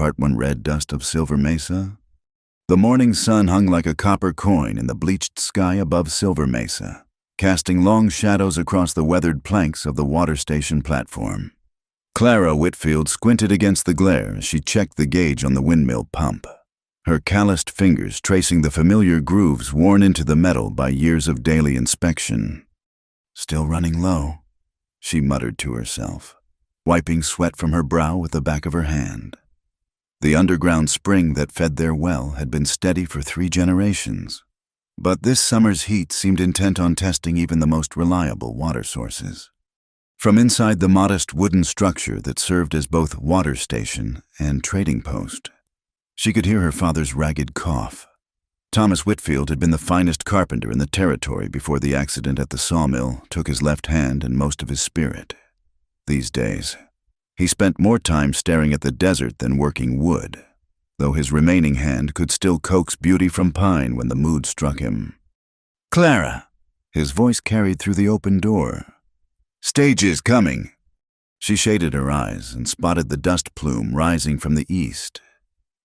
part one red dust of Silver Mesa. The morning sun hung like a copper coin in the bleached sky above Silver Mesa, casting long shadows across the weathered planks of the water station platform. Clara Whitfield squinted against the glare as she checked the gauge on the windmill pump, her calloused fingers tracing the familiar grooves worn into the metal by years of daily inspection. "Still running low," she muttered to herself, wiping sweat from her brow with the back of her hand. The underground spring that fed their well had been steady for 3 generations, but this summer's heat seemed intent on testing even the most reliable water sources. From inside the modest wooden structure that served as both water station and trading post, she could hear her father's ragged cough. Thomas Whitfield had been the finest carpenter in the territory before the accident at the sawmill took his left hand and most of his spirit. These days, he spent more time staring at the desert than working wood, though his remaining hand could still coax beauty from pine when the mood struck him. "Clara!" His voice carried through the open door. "Stage is coming." She shaded her eyes and spotted the dust plume rising from the east,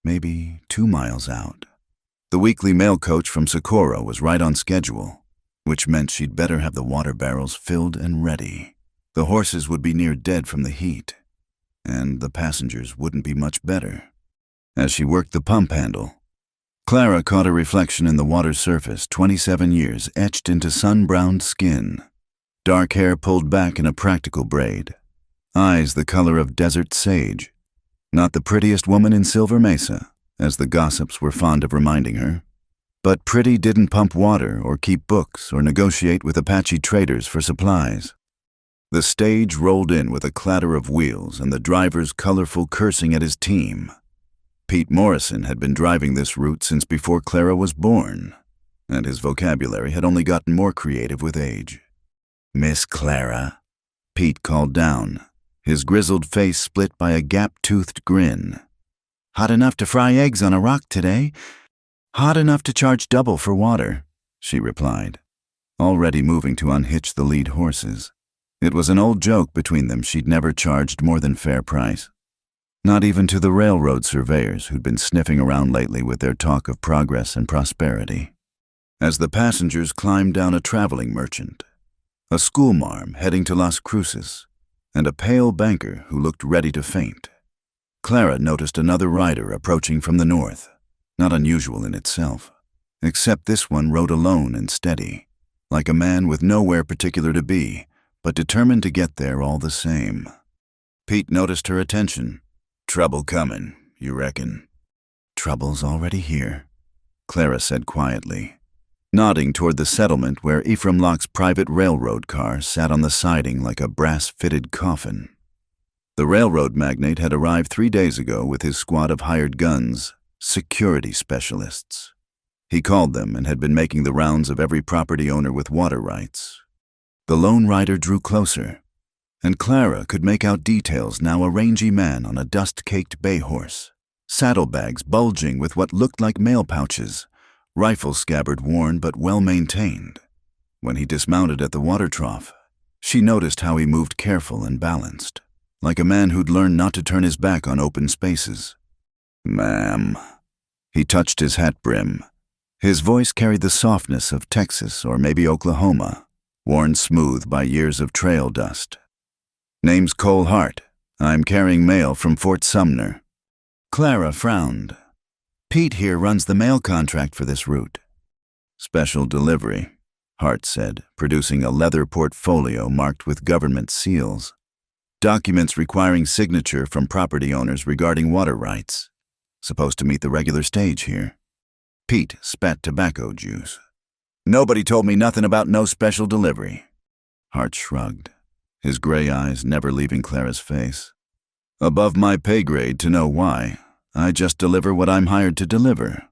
maybe 2 miles out. The weekly mail coach from Socorro was right on schedule, which meant she'd better have the water barrels filled and ready. The horses would be near dead from the heat, and the passengers wouldn't be much better. As she worked the pump handle, Clara caught a reflection in the water's surface 27 years etched into sun-browned skin. Dark hair pulled back in a practical braid, eyes the color of desert sage. Not the prettiest woman in Silver Mesa, as the gossips were fond of reminding her. But Pretty didn't pump water or keep books or negotiate with Apache traders for supplies. The stage rolled in with a clatter of wheels and the driver's colorful cursing at his team. Pete Morrison had been driving this route since before Clara was born, and his vocabulary had only gotten more creative with age. "Miss Clara," Pete called down, his grizzled face split by a gap-toothed grin. "Hot enough to fry eggs on a rock today. Hot enough to charge double for water," she replied, already moving to unhitch the lead horses. It was an old joke between them she'd never charged more than fair price. Not even to the railroad surveyors who'd been sniffing around lately with their talk of progress and prosperity. As the passengers climbed down a traveling merchant, a schoolmarm heading to Las Cruces, and a pale banker who looked ready to faint, Clara noticed another rider approaching from the north, not unusual in itself, except this one rode alone and steady, like a man with nowhere particular to be, but determined to get there all the same. Pete noticed her attention. "Trouble coming, you reckon?" "Trouble's already here," Clara said quietly, nodding toward the settlement where Ephraim Locke's private railroad car sat on the siding like a brass-fitted coffin. The railroad magnate had arrived 3 days ago with his squad of hired guns, security specialists. He called them and had been making the rounds of every property owner with water rights. The lone rider drew closer, and Clara could make out details now: a rangy man on a dust-caked bay horse, saddlebags bulging with what looked like mail pouches, rifle scabbard worn but well-maintained. When he dismounted at the water trough, she noticed how he moved careful and balanced, like a man who'd learned not to turn his back on open spaces. "Ma'am." He touched his hat brim. His voice carried the softness of Texas or maybe Oklahoma, worn smooth by years of trail dust. "Name's Cole Hart. I'm carrying mail from Fort Sumner." Clara frowned. "Pete here runs the mail contract for this route." "Special delivery," Hart said, producing a leather portfolio marked with government seals. "Documents requiring signature from property owners regarding water rights. Supposed to meet the regular stage here." Pete spat tobacco juice. "Nobody told me nothing about no special delivery." Hart shrugged, his gray eyes never leaving Clara's face. "Above my pay grade to know why. I just deliver what I'm hired to deliver."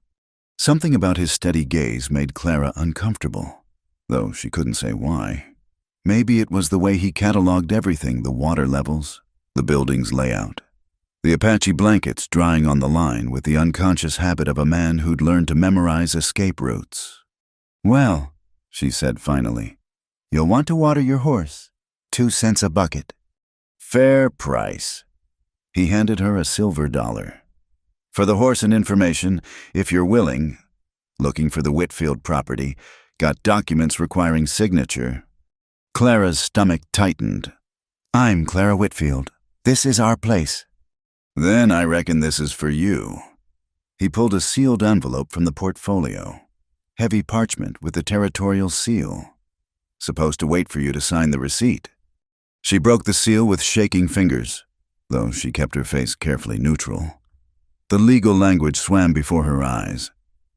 Something about his steady gaze made Clara uncomfortable, though she couldn't say why. Maybe it was the way he cataloged everything: the water levels, the building's layout, the Apache blankets drying on the line with the unconscious habit of a man who'd learned to memorize escape routes. "Well," she said finally, "you'll want to water your horse. 2 cents a bucket." "Fair price." He handed her a silver dollar. For the horse and information, if you're willing, looking for the Whitfield property, got documents requiring signature. Clara's stomach tightened. I'm Clara Whitfield. This is our place. Then I reckon this is for you. He pulled a sealed envelope from the portfolio. Heavy parchment with the territorial seal. Supposed to wait for you to sign the receipt. She broke the seal with shaking fingers, though she kept her face carefully neutral. The legal language swam before her eyes,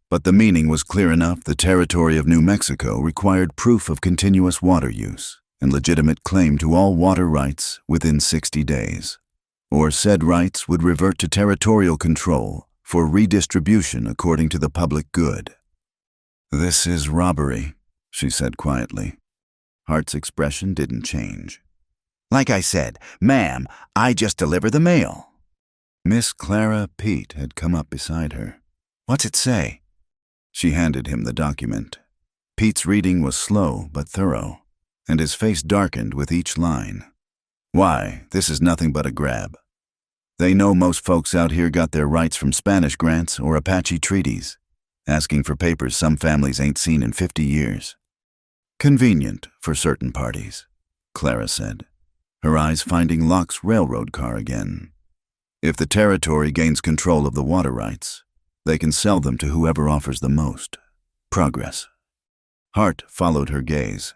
but the meaning was clear enough. The territory of New Mexico required proof of continuous water use and legitimate claim to all water rights within 60 days, or said rights would revert to territorial control for redistribution according to the public good. This is robbery, she said quietly. Hart's expression didn't change. Like I said, ma'am, I just deliver the mail. Miss Clara Pete had come up beside her. What's it say? She handed him the document. Pete's reading was slow but thorough, and his face darkened with each line. Why, this is nothing but a grab. They know most folks out here got their rights from Spanish grants or Apache treaties, asking for papers some families ain't seen in 50 years. Convenient for certain parties, Clara said, her eyes finding Locke's railroad car again. If the territory gains control of the water rights, they can sell them to whoever offers the most. Progress. Hart followed her gaze.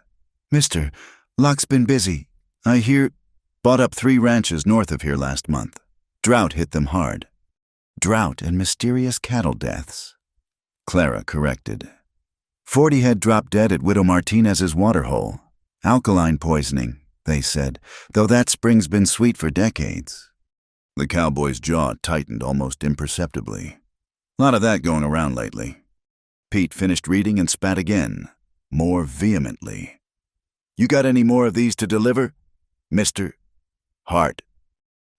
Mister, Locke's been busy. I hear bought up 3 ranches north of here last month. Drought hit them hard. Drought and mysterious cattle deaths. Clara corrected. 40 had dropped dead at Widow Martinez's waterhole. Alkaline poisoning, they said, though that spring's been sweet for decades. The cowboy's jaw tightened almost imperceptibly. Lot of that going around lately. Pete finished reading and spat again, more vehemently. You got any more of these to deliver? Mr. Hart.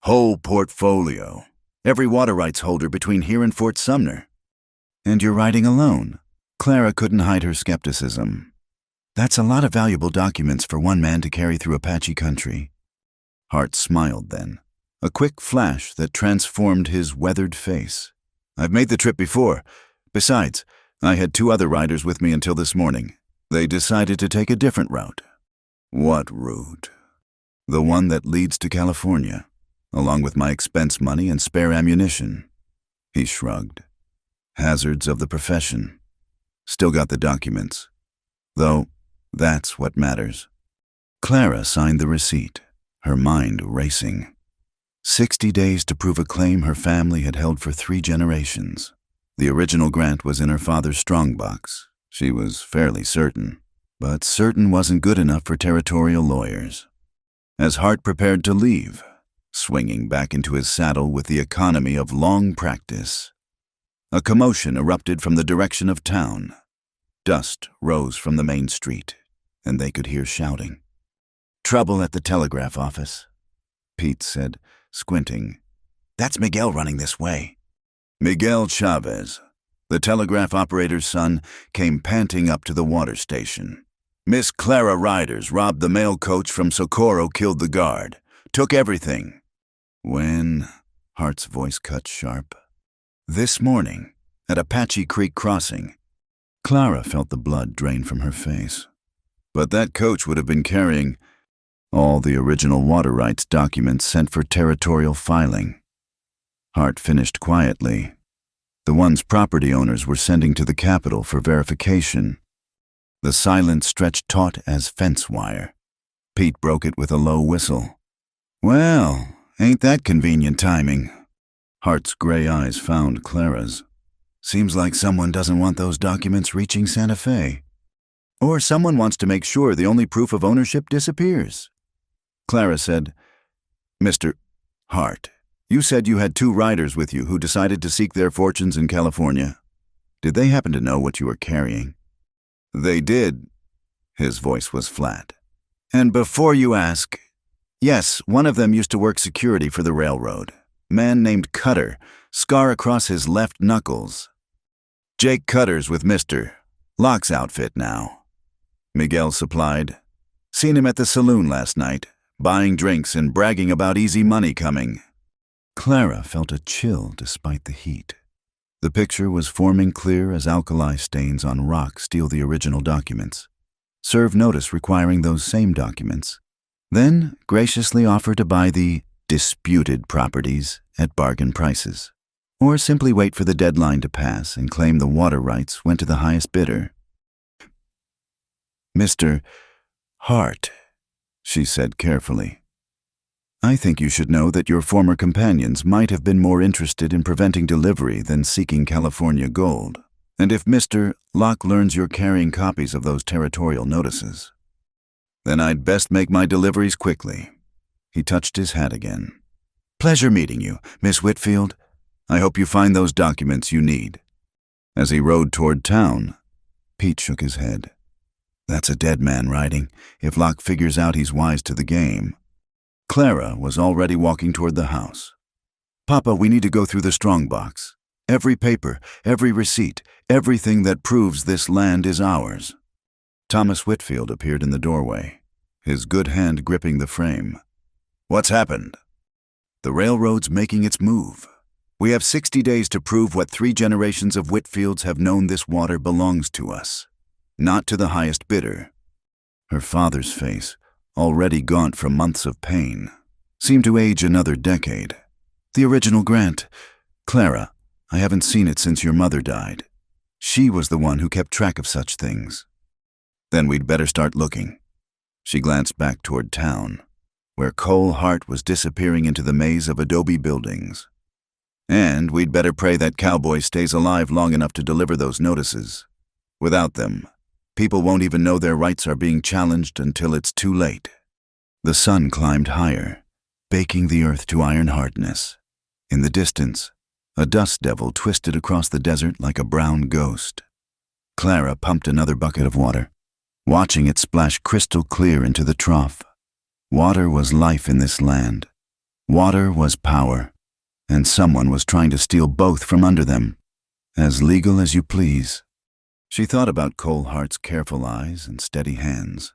Whole portfolio. Every water rights holder between here and Fort Sumner. And you're riding alone? Clara couldn't hide her skepticism. That's a lot of valuable documents for one man to carry through Apache country. Hart smiled then, a quick flash that transformed his weathered face. I've made the trip before. Besides, I had 2 other riders with me until this morning. They decided to take a different route. What route? The one that leads to California, along with my expense money and spare ammunition. He shrugged. Hazards of the profession. Still got the documents. Though, that's what matters. Clara signed the receipt, her mind racing. 60 days to prove a claim her family had held for 3 generations. The original grant was in her father's strongbox. She was fairly certain. But certain wasn't good enough for territorial lawyers. As Hart prepared to leave, swinging back into his saddle with the economy of long practice, a commotion erupted from the direction of town. Dust rose from the main street, and they could hear shouting. Trouble at the telegraph office, Pete said, squinting. That's Miguel running this way. Miguel Chavez, the telegraph operator's son, came panting up to the water station. Miss Clara Riders robbed the mail coach from Socorro, killed the guard. Took everything. When? Hart's voice cut sharp. This morning, at Apache Creek Crossing. Clara felt the blood drain from her face. But that coach would have been carrying all the original water rights documents sent for territorial filing. Hart finished quietly. The ones property owners were sending to the Capitol for verification. The silence stretched taut as fence wire. Pete broke it with a low whistle. Well, ain't that convenient timing? Hart's gray eyes found Clara's. Seems like someone doesn't want those documents reaching Santa Fe. Or someone wants to make sure the only proof of ownership disappears. Clara said, Mr. Hart, you said you had 2 riders with you who decided to seek their fortunes in California. Did they happen to know what you were carrying? They did. His voice was flat. And before you ask, yes, one of them used to work security for the railroad. Man named Cutter, scar across his left knuckles. Jake Cutter's with Mr. Locke's outfit now. Miguel supplied. Seen him at the saloon last night, buying drinks and bragging about easy money coming. Clara felt a chill despite the heat. The picture was forming clear as alkali stains on rock steal the original documents. Serve notice requiring those same documents. Then graciously offer to buy the disputed properties at bargain prices. Or simply wait for the deadline to pass and claim the water rights went to the highest bidder. "Mr. Hart," she said carefully, "I think you should know that your former companions might have been more interested in preventing delivery than seeking California gold. And if Mr. Locke learns you're carrying copies of those territorial notices, then I'd best make my deliveries quickly." He touched his hat again. "Pleasure meeting you, Miss Whitfield. I hope you find those documents you need." As he rode toward town, Pete shook his head. That's a dead man riding, if Locke figures out he's wise to the game. Clara was already walking toward the house. "Papa, we need to go through the strongbox. Every paper, every receipt, everything that proves this land is ours." Thomas Whitfield appeared in the doorway, his good hand gripping the frame. "What's happened?" "The railroad's making its move. We have 60 days to prove what 3 generations of Whitfields have known this water belongs to us, not to the highest bidder." Her father's face, already gaunt from months of pain, seemed to age another decade. "The original grant. Clara, I haven't seen it since your mother died. She was the one who kept track of such things." "Then we'd better start looking." She glanced back toward town, where Cole Hart was disappearing into the maze of adobe buildings. "And we'd better pray that Cowboy stays alive long enough to deliver those notices. Without them, people won't even know their rights are being challenged until it's too late." The sun climbed higher, baking the earth to iron hardness. In the distance, a dust devil twisted across the desert like a brown ghost. Clara pumped another bucket of water, watching it splash crystal clear into the trough. Water was life in this land. Water was power, and someone was trying to steal both from under them. As legal as you please. She thought about Cole Hart's careful eyes and steady hands,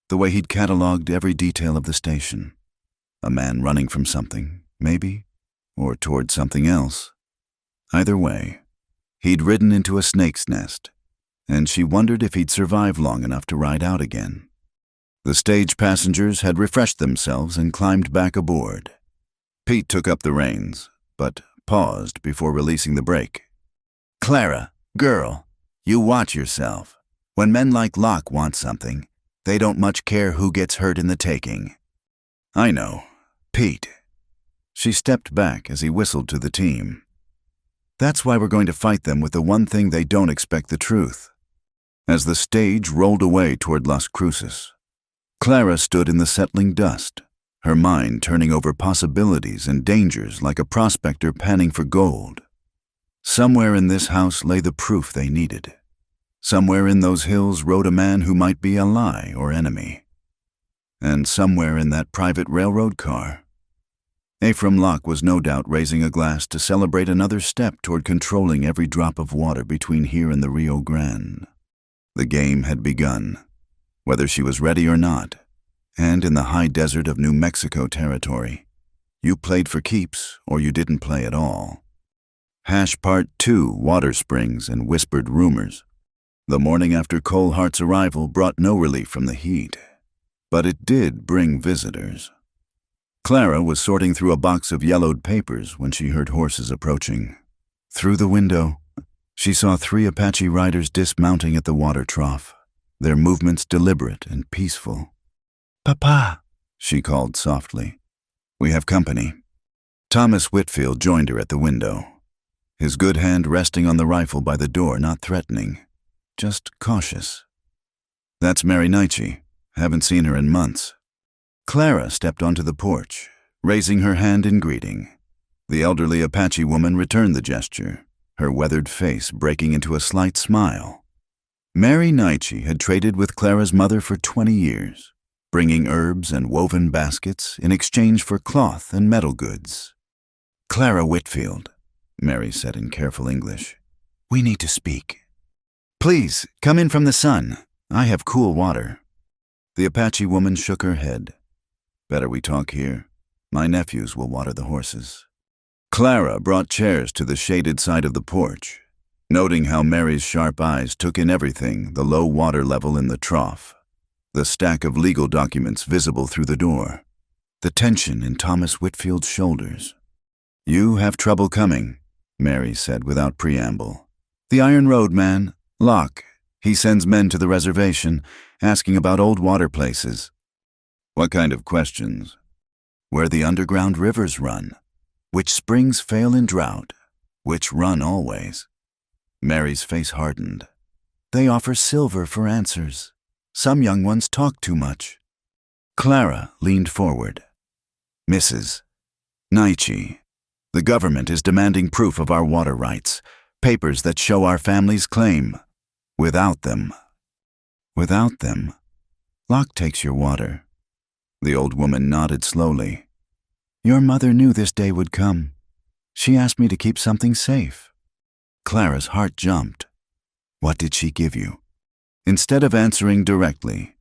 the way he'd cataloged every detail of the station. A man running from something, maybe, or toward something else. Either way, he'd ridden into a snake's nest, and she wondered if he'd survive long enough to ride out again. The stage passengers had refreshed themselves and climbed back aboard. Pete took up the reins, but paused before releasing the brake. "Clara, girl, you watch yourself. When men like Locke want something, they don't much care who gets hurt in the taking." "I know. Pete." She stepped back as he whistled to the team. "That's why we're going to fight them with the one thing they don't expect, the truth." As the stage rolled away toward Las Cruces, Clara stood in the settling dust, her mind turning over possibilities and dangers like a prospector panning for gold. Somewhere in this house lay the proof they needed. Somewhere in those hills rode a man who might be ally or enemy. And somewhere in that private railroad car, Ephraim Locke was no doubt raising a glass to celebrate another step toward controlling every drop of water between here and the Rio Grande. The game had begun, whether she was ready or not. And in the high desert of New Mexico territory, you played for keeps or you didn't play at all. Part 2, Water Springs and Whispered Rumors. The morning after Cole Hart's arrival brought no relief from the heat, but it did bring visitors. Clara was sorting through a box of yellowed papers when she heard horses approaching. Through the window, she saw 3 Apache riders dismounting at the water trough, their movements deliberate and peaceful. "Papa," she called softly. "We have company." Thomas Whitfield joined her at the window, his good hand resting on the rifle by the door, not threatening, just cautious. "That's Mary Nietzsche. Haven't seen her in months." Clara stepped onto the porch, raising her hand in greeting. The elderly Apache woman returned the gesture, her weathered face breaking into a slight smile. Mary Nietzsche had traded with Clara's mother for 20 years. Bringing herbs and woven baskets in exchange for cloth and metal goods. "Clara Whitfield," Mary said in careful English, "we need to speak." "Please, come in from the sun. I have cool water." The Apache woman shook her head. "Better we talk here. My nephews will water the horses." Clara brought chairs to the shaded side of the porch, noting how Mary's sharp eyes took in everything, the low water level in the trough, the stack of legal documents visible through the door, the tension in Thomas Whitfield's shoulders. "You have trouble coming," Mary said without preamble. "The Iron Road man, Locke, he sends men to the reservation, asking about old water places." "What kind of questions?" "Where the underground rivers run, which springs fail in drought, which run always." Mary's face hardened. "They offer silver for answers. Some young ones talk too much." Clara leaned forward. "Mrs. Nietzsche, the government is demanding proof of our water rights, papers that show our family's claim. Without them." "Without them? Locke takes your water." The old woman nodded slowly. "Your mother knew this day would come. She asked me to keep something safe." Clara's heart jumped. "What did she give you?" Instead of answering directly,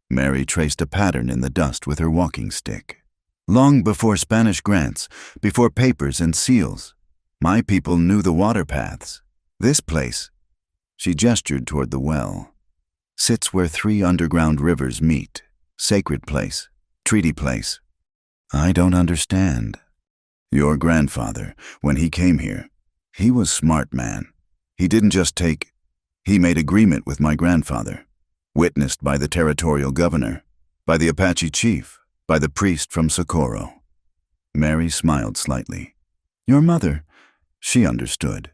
Mary traced a pattern in the dust with her walking stick. "Long before Spanish grants, before papers and seals, my people knew the water paths. This place," she gestured toward the well, "sits where 3 underground rivers meet. Sacred place, treaty place." "I don't understand." "Your grandfather, when he came here, he was smart man. He didn't just he made agreement with my grandfather, witnessed by the territorial governor, by the Apache chief, by the priest from Socorro." Mary smiled slightly. "Your mother," she understood.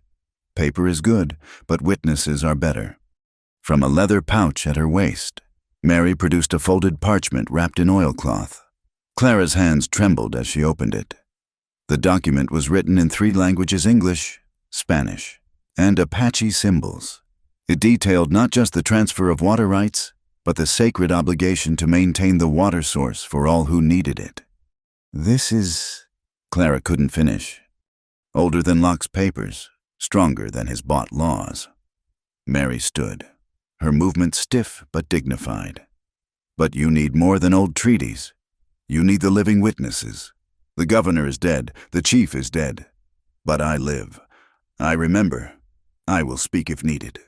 "Paper is good, but witnesses are better." From a leather pouch at her waist, Mary produced a folded parchment wrapped in oilcloth. Clara's hands trembled as she opened it. The document was written in 3 languages: English, Spanish, and Apache symbols. It detailed not just the transfer of water rights, but the sacred obligation to maintain the water source for all who needed it. "This is—" Clara couldn't finish. "Older than Locke's papers, stronger than his bought laws." Mary stood, her movement stiff but dignified. "But you need more than old treaties. You need the living witnesses. The governor is dead, the chief is dead. But I live. I remember. I will speak if needed."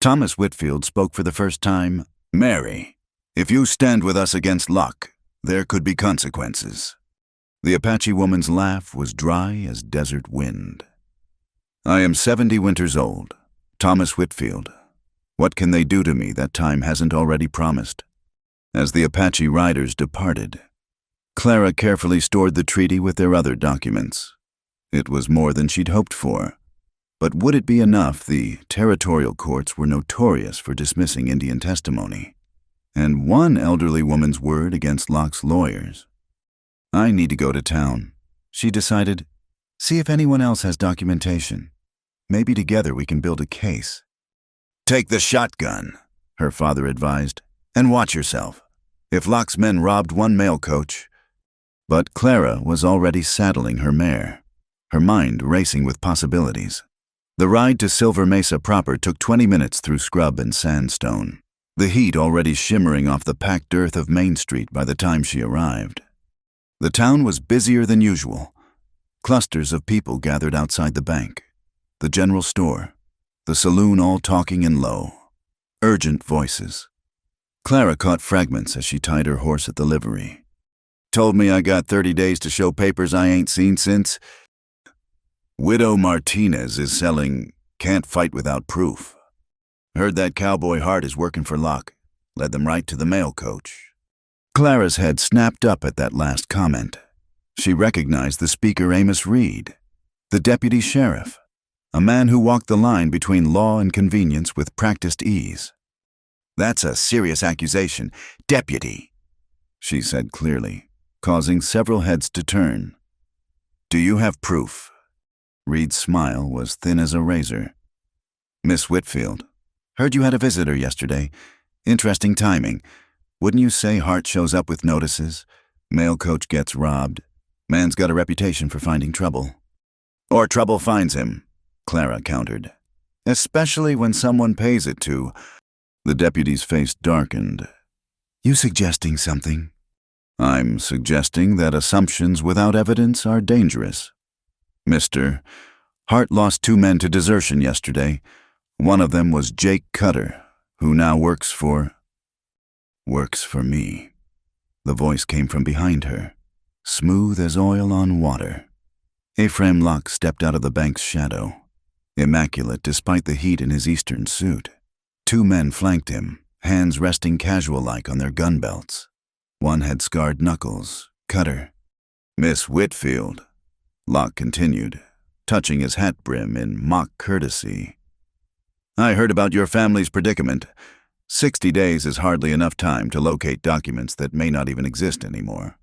Thomas Whitfield spoke for the first time. "Mary, if you stand with us against Locke, there could be consequences." The Apache woman's laugh was dry as desert wind. "I am 70 winters old. Thomas Whitfield. What can they do to me that time hasn't already promised?" As the Apache riders departed, Clara carefully stored the treaty with their other documents. It was more than she'd hoped for. But would it be enough? The territorial courts were notorious for dismissing Indian testimony, and one elderly woman's word against Locke's lawyers. "I need to go to town," she decided. "See if anyone else has documentation. Maybe together we can build a case." "Take the shotgun," her father advised, "and watch yourself. If Locke's men robbed one mail coach—" But Clara was already saddling her mare, her mind racing with possibilities. The ride to Silver Mesa proper took 20 minutes through scrub and sandstone, the heat already shimmering off the packed earth of Main Street by the time she arrived. The town was busier than usual. Clusters of people gathered outside the bank, the general store, the saloon, all talking in low, urgent voices. Clara caught fragments as she tied her horse at the livery. "Told me I got 30 days to show papers I ain't seen since. Widow Martinez is selling Can't Fight Without Proof. Heard that Cowboy Hart is working for Locke. Led them right to the mail coach." Clara's head snapped up at that last comment. She recognized the speaker, Amos Reed, the deputy sheriff, a man who walked the line between law and convenience with practiced ease. "That's a serious accusation, deputy," she said clearly, causing several heads to turn. "Do you have proof?" Reed's smile was thin as a razor. "Miss Whitfield, heard you had a visitor yesterday. Interesting timing. Wouldn't you say Hart shows up with notices? Mail coach gets robbed. Man's got a reputation for finding trouble." "Or trouble finds him," Clara countered. "Especially when someone pays it to—" The deputy's face darkened. "You suggesting something?" "I'm suggesting that assumptions without evidence are dangerous." Mr. Hart lost 2 men to desertion yesterday. One of them was Jake Cutter, who now works for me. The voice came from behind her, smooth as oil on water. Ephraim Locke stepped out of the bank's shadow, immaculate despite the heat in his eastern suit. 2 men flanked him, hands resting casual-like on their gun belts. One had scarred knuckles. Cutter. "Miss Whitfield," Locke continued, touching his hat brim in mock courtesy. "I heard about your family's predicament. 60 days is hardly enough time to locate documents that may not even exist anymore.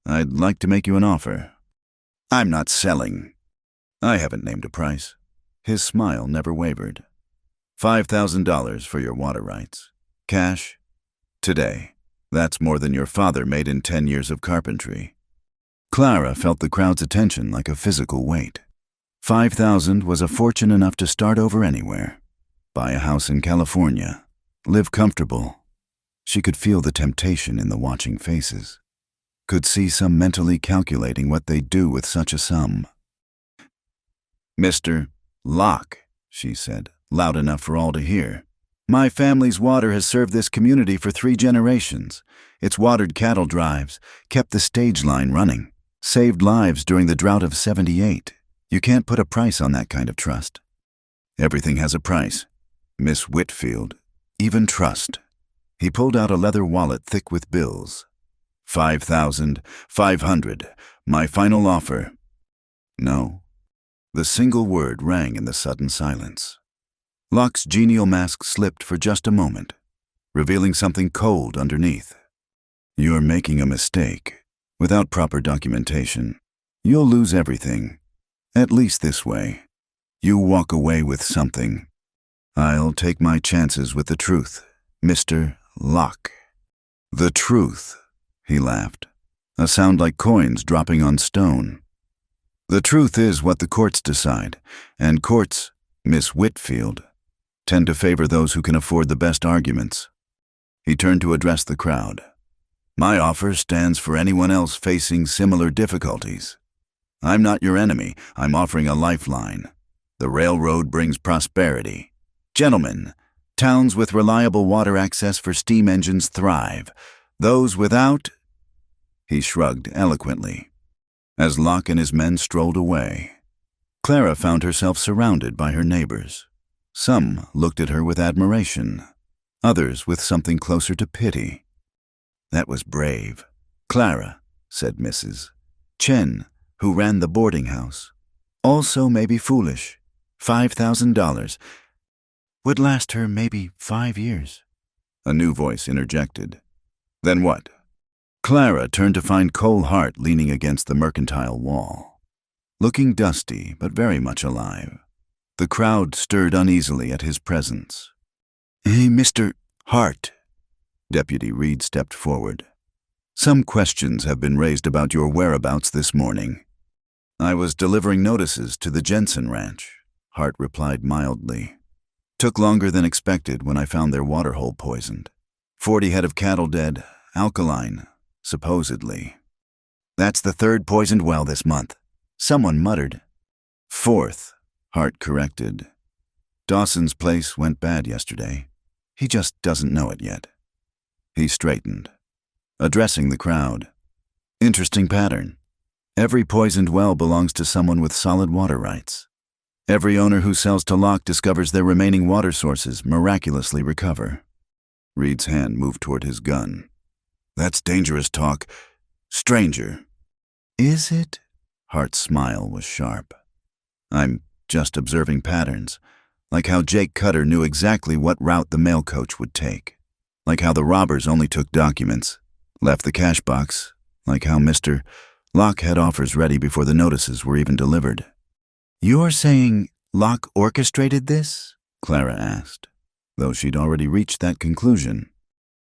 I'd like to make you an offer. I'm not selling." I haven't named a price. His smile never wavered. $5,000 for your water rights. Cash? Today. That's more than your father made in 10 years of carpentry. Clara felt the crowd's attention like a physical weight. 5,000 was a fortune enough to start over anywhere. Buy a house in California. Live comfortable. She could feel the temptation in the watching faces. Could see some mentally calculating what they'd do with such a sum. "Mr. Locke," she said, loud enough for all to hear. "My family's water has served this community for 3 generations. It's watered cattle drives, kept the stage line running, saved lives during the drought of '78. You can't put a price on that kind of trust." "Everything has a price, Miss Whitfield, even trust." He pulled out a leather wallet thick with bills. $5,500, my final offer." "No." The single word rang in the sudden silence. Locke's genial mask slipped for just a moment, revealing something cold underneath. "You're making a mistake. Without proper documentation, you'll lose everything. At least this way. You walk away with something. I'll take my chances with the truth, Mr. Locke." "The truth," he laughed, a sound like coins dropping on stone. "The truth is what the courts decide, and courts, Miss Whitfield, tend to favor those who can afford the best arguments." He turned to address the crowd. "My offer stands for anyone else facing similar difficulties. I'm not your enemy. I'm offering a lifeline. The railroad brings prosperity. Gentlemen, towns with reliable water access for steam engines thrive. Those without—" He shrugged eloquently. As Locke and his men strolled away, Clara found herself surrounded by her neighbors. Some looked at her with admiration, others with something closer to pity. "That was brave, Clara," said Mrs. Chen, who ran the boarding house. "Also maybe foolish. $5,000 would last her maybe 5 years." A new voice interjected. "Then what?" Clara turned to find Cole Hart leaning against the mercantile wall, looking dusty but very much alive. The crowd stirred uneasily at his presence. "Hey, Mr. Hart." Deputy Reed stepped forward. "Some questions have been raised about your whereabouts this morning." "I was delivering notices to the Jensen Ranch," Hart replied mildly. "Took longer than expected when I found their waterhole poisoned. 40 head of cattle dead, alkaline, supposedly." "That's the 3rd poisoned well this month," someone muttered. "4th, Hart corrected. Dawson's place went bad yesterday. He just doesn't know it yet." He straightened, addressing the crowd. "Interesting pattern. Every poisoned well belongs to someone with solid water rights. Every owner who sells to Locke discovers their remaining water sources miraculously recover." Reed's hand moved toward his gun. "That's dangerous talk. Stranger." "Is it?" Hart's smile was sharp. "I'm just observing patterns, like how Jake Cutter knew exactly what route the mail coach would take, like how the robbers only took documents, left the cash box, like how Mr. Locke had offers ready before the notices were even delivered." "You're saying Locke orchestrated this?" Clara asked, though she'd already reached that conclusion.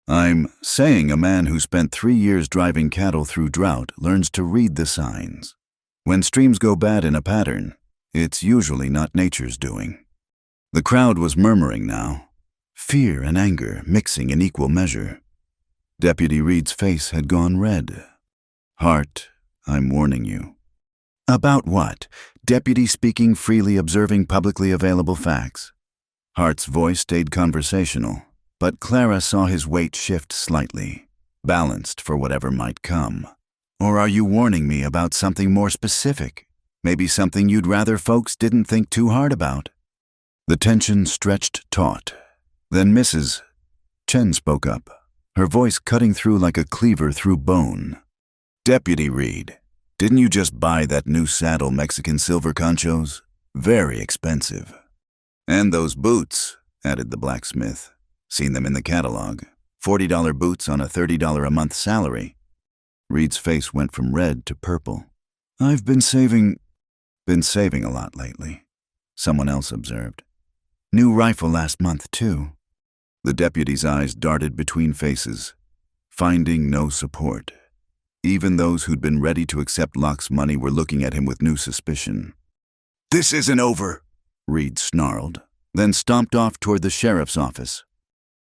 "I'm saying a man who spent 3 years driving cattle through drought learns to read the signs. When streams go bad in a pattern, it's usually not nature's doing." The crowd was murmuring now, fear and anger mixing in equal measure. Deputy Reed's face had gone red. "Hart, I'm warning you. About what? Deputy speaking freely, observing publicly available facts. Hart's voice stayed conversational, but Clara saw his weight shift slightly, balanced for whatever might come. Or are you warning me about something more specific? Maybe something you'd rather folks didn't think too hard about? The tension stretched taut. Then Mrs. Chen spoke up, her voice cutting through like a cleaver through bone. Deputy Reed, didn't you just buy that new saddle Mexican silver conchos? Very expensive. And those boots, added the blacksmith. Seen them in the catalog. $40 boots on a $30 a month salary. Reed's face went from red to purple. I've been saving a lot lately, someone else observed. New rifle last month, too. The deputy's eyes darted between faces, finding no support. Even those who'd been ready to accept Locke's money were looking at him with new suspicion. This isn't over, Reed snarled, then stomped off toward the sheriff's office.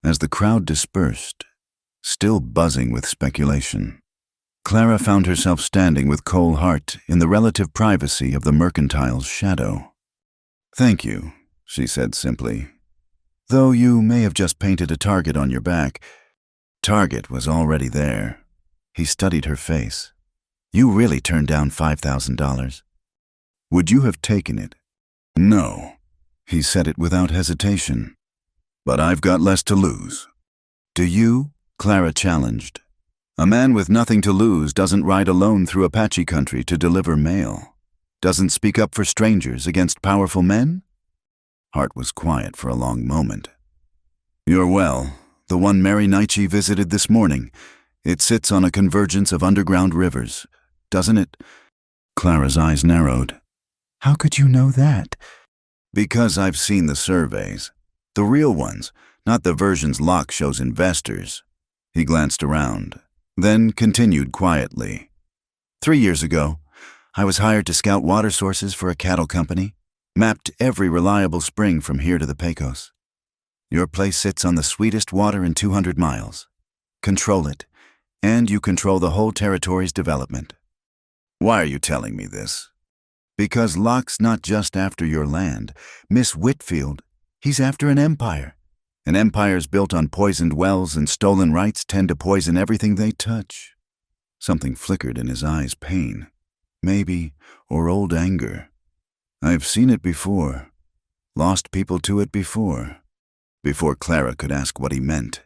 As the crowd dispersed, still buzzing with speculation, Clara found herself standing with Cole Hart in the relative privacy of the mercantile's shadow. Thank you, she said simply. Though you may have just painted a target on your back, target was already there. He studied her face. You really turned down $5,000. Would you have taken it? No. He said it without hesitation. But I've got less to lose. Do you? Clara challenged. A man with nothing to lose doesn't ride alone through Apache country to deliver mail. Doesn't speak up for strangers against powerful men? Hart was quiet for a long moment. Your well, the one Mary Nietzsche visited this morning, it sits on a convergence of underground rivers, doesn't it? Clara's eyes narrowed. How could you know that? Because I've seen the surveys. The real ones, not the versions Locke shows investors. He glanced around, then continued quietly. 3 years ago, I was hired to scout water sources for a cattle company, mapped every reliable spring from here to the Pecos. Your place sits on the sweetest water in 200 miles. Control it, and you control the whole territory's development. Why are you telling me this? Because Locke's not just after your land. Miss Whitfield, he's after an empire. And empires built on poisoned wells and stolen rights tend to poison everything they touch. Something flickered in his eyes, pain, maybe, or old anger. I've seen it before, lost people to it before Clara could ask what he meant.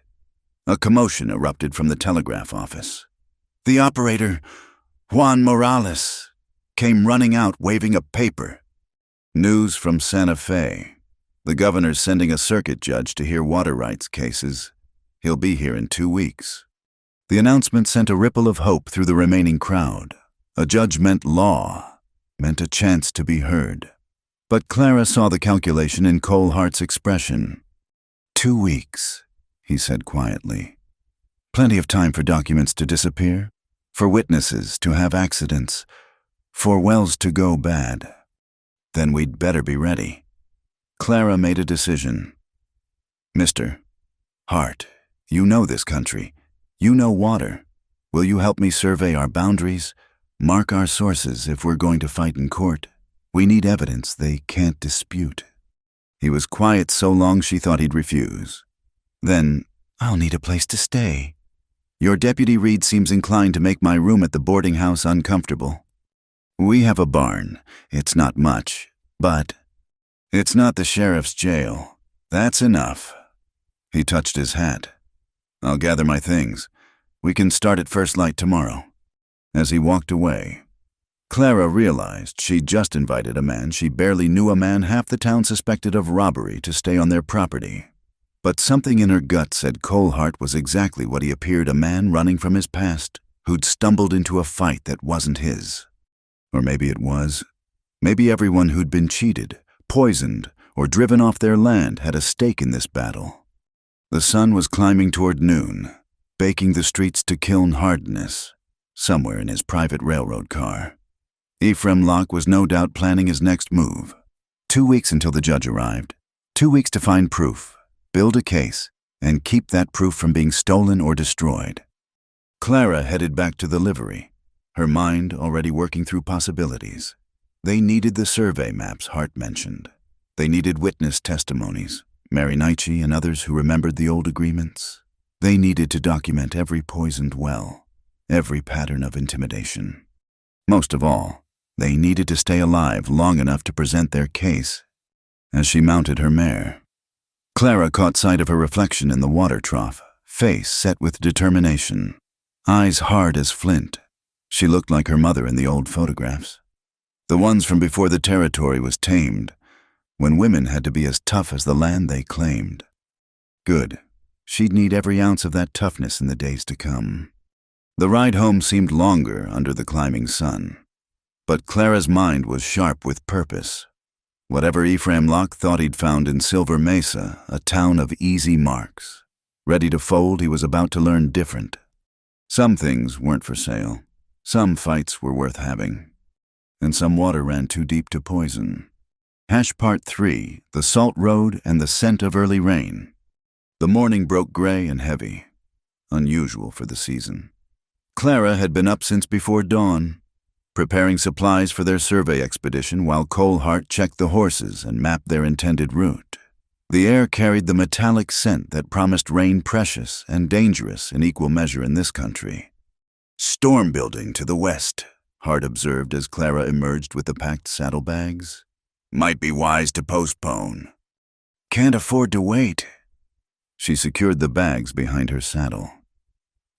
A commotion erupted from the telegraph office. The operator, Juan Morales, came running out waving a paper. News from Santa Fe. The governor's sending a circuit judge to hear water rights cases. He'll be here in 2 weeks. The announcement sent a ripple of hope through the remaining crowd. A judge meant law, meant a chance to be heard. But Clara saw the calculation in Cole Hart's expression. 2 weeks, he said quietly. Plenty of time for documents to disappear, for witnesses to have accidents, for wells to go bad. Then we'd better be ready. Clara made a decision. Mr. Hart, you know this country. You know water. Will you help me survey our boundaries, mark our sources if we're going to fight in court? We need evidence they can't dispute. He was quiet so long she thought he'd refuse. Then, I'll need a place to stay. Your Deputy Reed seems inclined to make my room at the boarding house uncomfortable. We have a barn. It's not much, but it's not the sheriff's jail. That's enough. He touched his hat. I'll gather my things. We can start at first light tomorrow. As he walked away, Clara realized she'd just invited a man she barely knew, a man half the town suspected of robbery, to stay on their property. But something in her gut said Cole Hart was exactly what he appeared, a man running from his past, who'd stumbled into a fight that wasn't his. Or maybe it was. Maybe everyone who'd been cheated, poisoned, or driven off their land had a stake in this battle. The sun was climbing toward noon, baking the streets to kiln hardness, somewhere in his private railroad car. Ephraim Locke was no doubt planning his next move. 2 weeks until the judge arrived. 2 weeks to find proof, build a case, and keep that proof from being stolen or destroyed. Clara headed back to the livery, her mind already working through possibilities. They needed the survey maps Hart mentioned. They needed witness testimonies, Mary Nietzsche and others who remembered the old agreements. They needed to document every poisoned well, every pattern of intimidation. Most of all, they needed to stay alive long enough to present their case. As she mounted her mare, Clara caught sight of her reflection in the water trough, face set with determination, eyes hard as flint. She looked like her mother in the old photographs. The ones from before the territory was tamed, when women had to be as tough as the land they claimed. Good. She'd need every ounce of that toughness in the days to come. The ride home seemed longer under the climbing sun, but Clara's mind was sharp with purpose. Whatever Ephraim Locke thought he'd found in Silver Mesa, a town of easy marks. Ready to fold, he was about to learn different. Some things weren't for sale. Some fights were worth having. And some water ran too deep to poison. Part 3, the salt road and the scent of early rain. The morning broke gray and heavy, unusual for the season. Clara had been up since before dawn, preparing supplies for their survey expedition while Cole Hart checked the horses and mapped their intended route. The air carried the metallic scent that promised rain precious and dangerous in equal measure in this country. "Storm building to the west," Hart observed as Clara emerged with the packed saddlebags. "Might be wise to postpone." "Can't afford to wait." She secured the bags behind her saddle.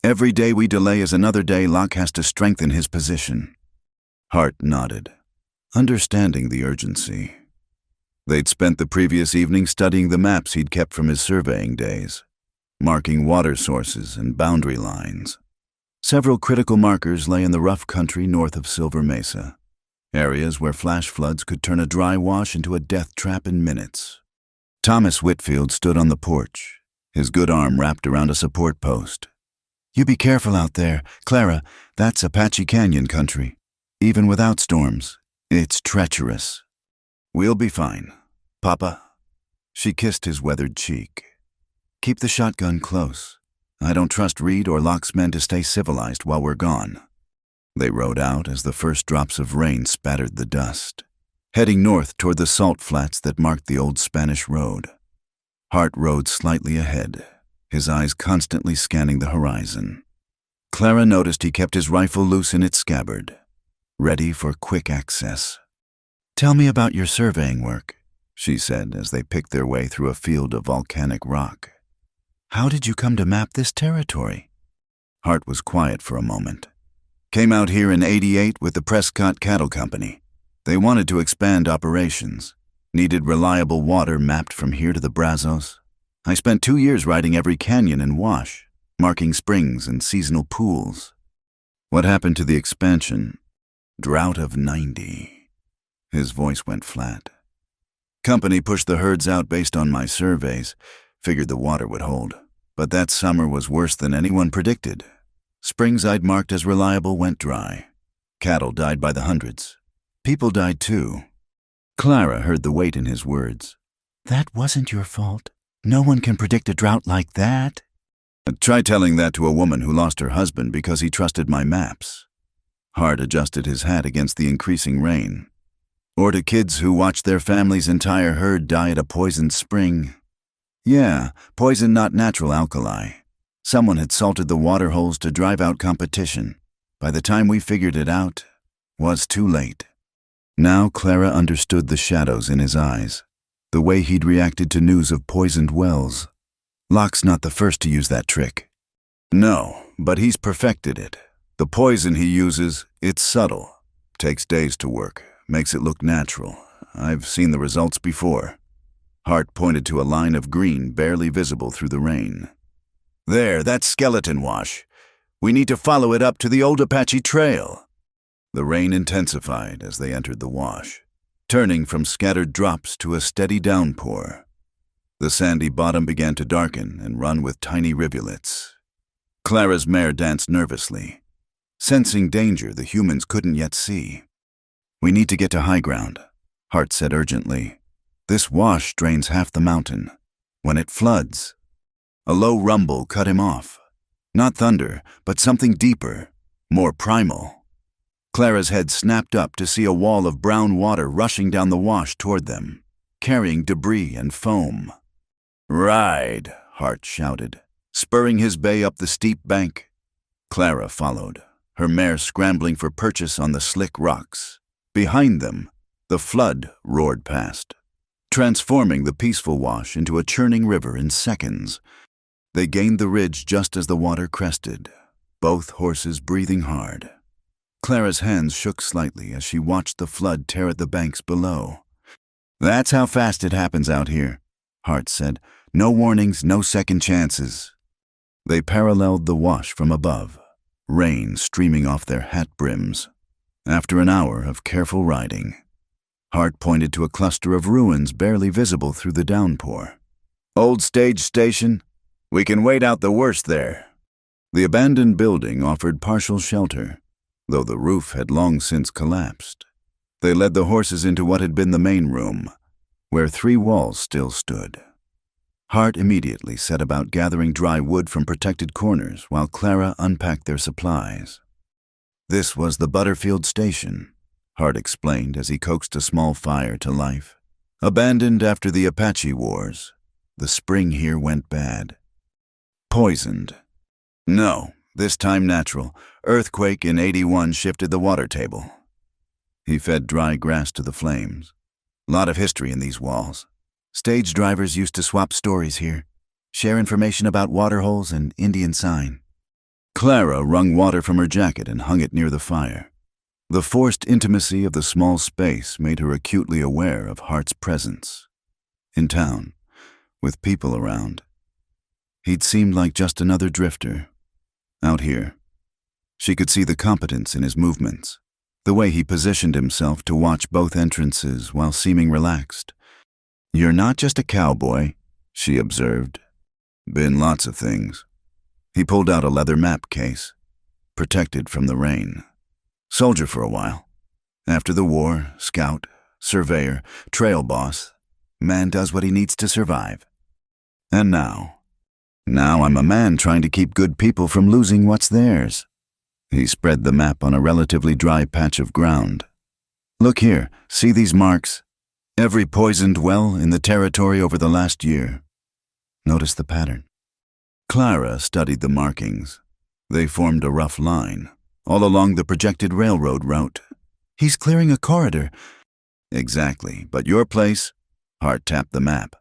"Every day we delay is another day Locke has to strengthen his position." Hart nodded, understanding the urgency. They'd spent the previous evening studying the maps he'd kept from his surveying days, marking water sources and boundary lines. Several critical markers lay in the rough country north of Silver Mesa, areas where flash floods could turn a dry wash into a death trap in minutes. Thomas Whitfield stood on the porch, his good arm wrapped around a support post. "You be careful out there, Clara. That's Apache Canyon country. Even without storms, it's treacherous." "We'll be fine, Papa." She kissed his weathered cheek. "Keep the shotgun close. I don't trust Reed or Locke's men to stay civilized while we're gone." They rode out as the first drops of rain spattered the dust, heading north toward the salt flats that marked the old Spanish road. Hart rode slightly ahead, his eyes constantly scanning the horizon. Clara noticed he kept his rifle loose in its scabbard, ready for quick access. "Tell me about your surveying work," she said as they picked their way through a field of volcanic rock. "How did you come to map this territory?" Hart was quiet for a moment. "Came out here in '88 with the Prescott Cattle Company. They wanted to expand operations, needed reliable water mapped from here to the Brazos. I spent 2 years riding every canyon and wash, marking springs and seasonal pools. What happened to the expansion? Drought of '90. His voice went flat. "Company pushed the herds out based on my surveys, figured the water would hold. But that summer was worse than anyone predicted. Springs I'd marked as reliable went dry. Cattle died by the hundreds. People died too." Clara heard the weight in his words. "That wasn't your fault. No one can predict a drought like that." "Try telling that to a woman who lost her husband because he trusted my maps." Hart adjusted his hat against the increasing rain. "Or to kids who watched their family's entire herd die at a poisoned spring. Yeah, poison, not natural alkali. Someone had salted the water holes to drive out competition. By the time we figured it out, was too late." Now Clara understood the shadows in his eyes, the way he'd reacted to news of poisoned wells. Locke's not the first to use that trick. "No, but he's perfected it. The poison he uses, it's subtle. Takes days to work, makes it look natural. I've seen the results before." Hart pointed to a line of green barely visible through the rain. "There, that's skeleton wash. We need to follow it up to the old Apache Trail." The rain intensified as they entered the wash, turning from scattered drops to a steady downpour. The sandy bottom began to darken and run with tiny rivulets. Clara's mare danced nervously, sensing danger the humans couldn't yet see. "We need to get to high ground," Hart said urgently. "This wash drains half the mountain. When it floods..." A low rumble cut him off. Not thunder, but something deeper, more primal. Clara's head snapped up to see a wall of brown water rushing down the wash toward them, carrying debris and foam. "Ride," Hart shouted, spurring his bay up the steep bank. Clara followed, her mare scrambling for purchase on the slick rocks. Behind them, the flood roared past, transforming the peaceful wash into a churning river in seconds. They gained the ridge just as the water crested, both horses breathing hard. Clara's hands shook slightly as she watched the flood tear at the banks below. "That's how fast it happens out here," Hart said. "No warnings, no second chances." They paralleled the wash from above, rain streaming off their hat brims. After an hour of careful riding, Hart pointed to a cluster of ruins barely visible through the downpour. "Old stage station? We can wait out the worst there." The abandoned building offered partial shelter, though the roof had long since collapsed. They led the horses into what had been the main room, where 3 walls still stood. Hart immediately set about gathering dry wood from protected corners while Clara unpacked their supplies. "This was the Butterfield station," Hart explained as he coaxed a small fire to life. "Abandoned after the Apache Wars. The spring here went bad." "Poisoned?" "No, this time natural. Earthquake in '81 shifted the water table." He fed dry grass to the flames. "Lot of history in these walls. Stage drivers used to swap stories here, share information about water holes and Indian sign." Clara wrung water from her jacket and hung it near the fire. The forced intimacy of the small space made her acutely aware of Hart's presence. In town, with people around, he'd seemed like just another drifter. Out here, she could see the competence in his movements, the way he positioned himself to watch both entrances while seeming relaxed. "You're not just a cowboy," she observed. "Been lots of things." He pulled out a leather map case, protected from the rain. "Soldier for a while. After the war, scout, surveyor, trail boss. Man does what he needs to survive. And now I'm a man trying to keep good people from losing what's theirs." He spread the map on a relatively dry patch of ground. "Look here, see these marks? Every poisoned well in the territory over the last year. Notice the pattern." Clara studied the markings. They formed a rough line, all along the projected railroad route. "He's clearing a corridor." "Exactly, but your place?" Hart tapped the map.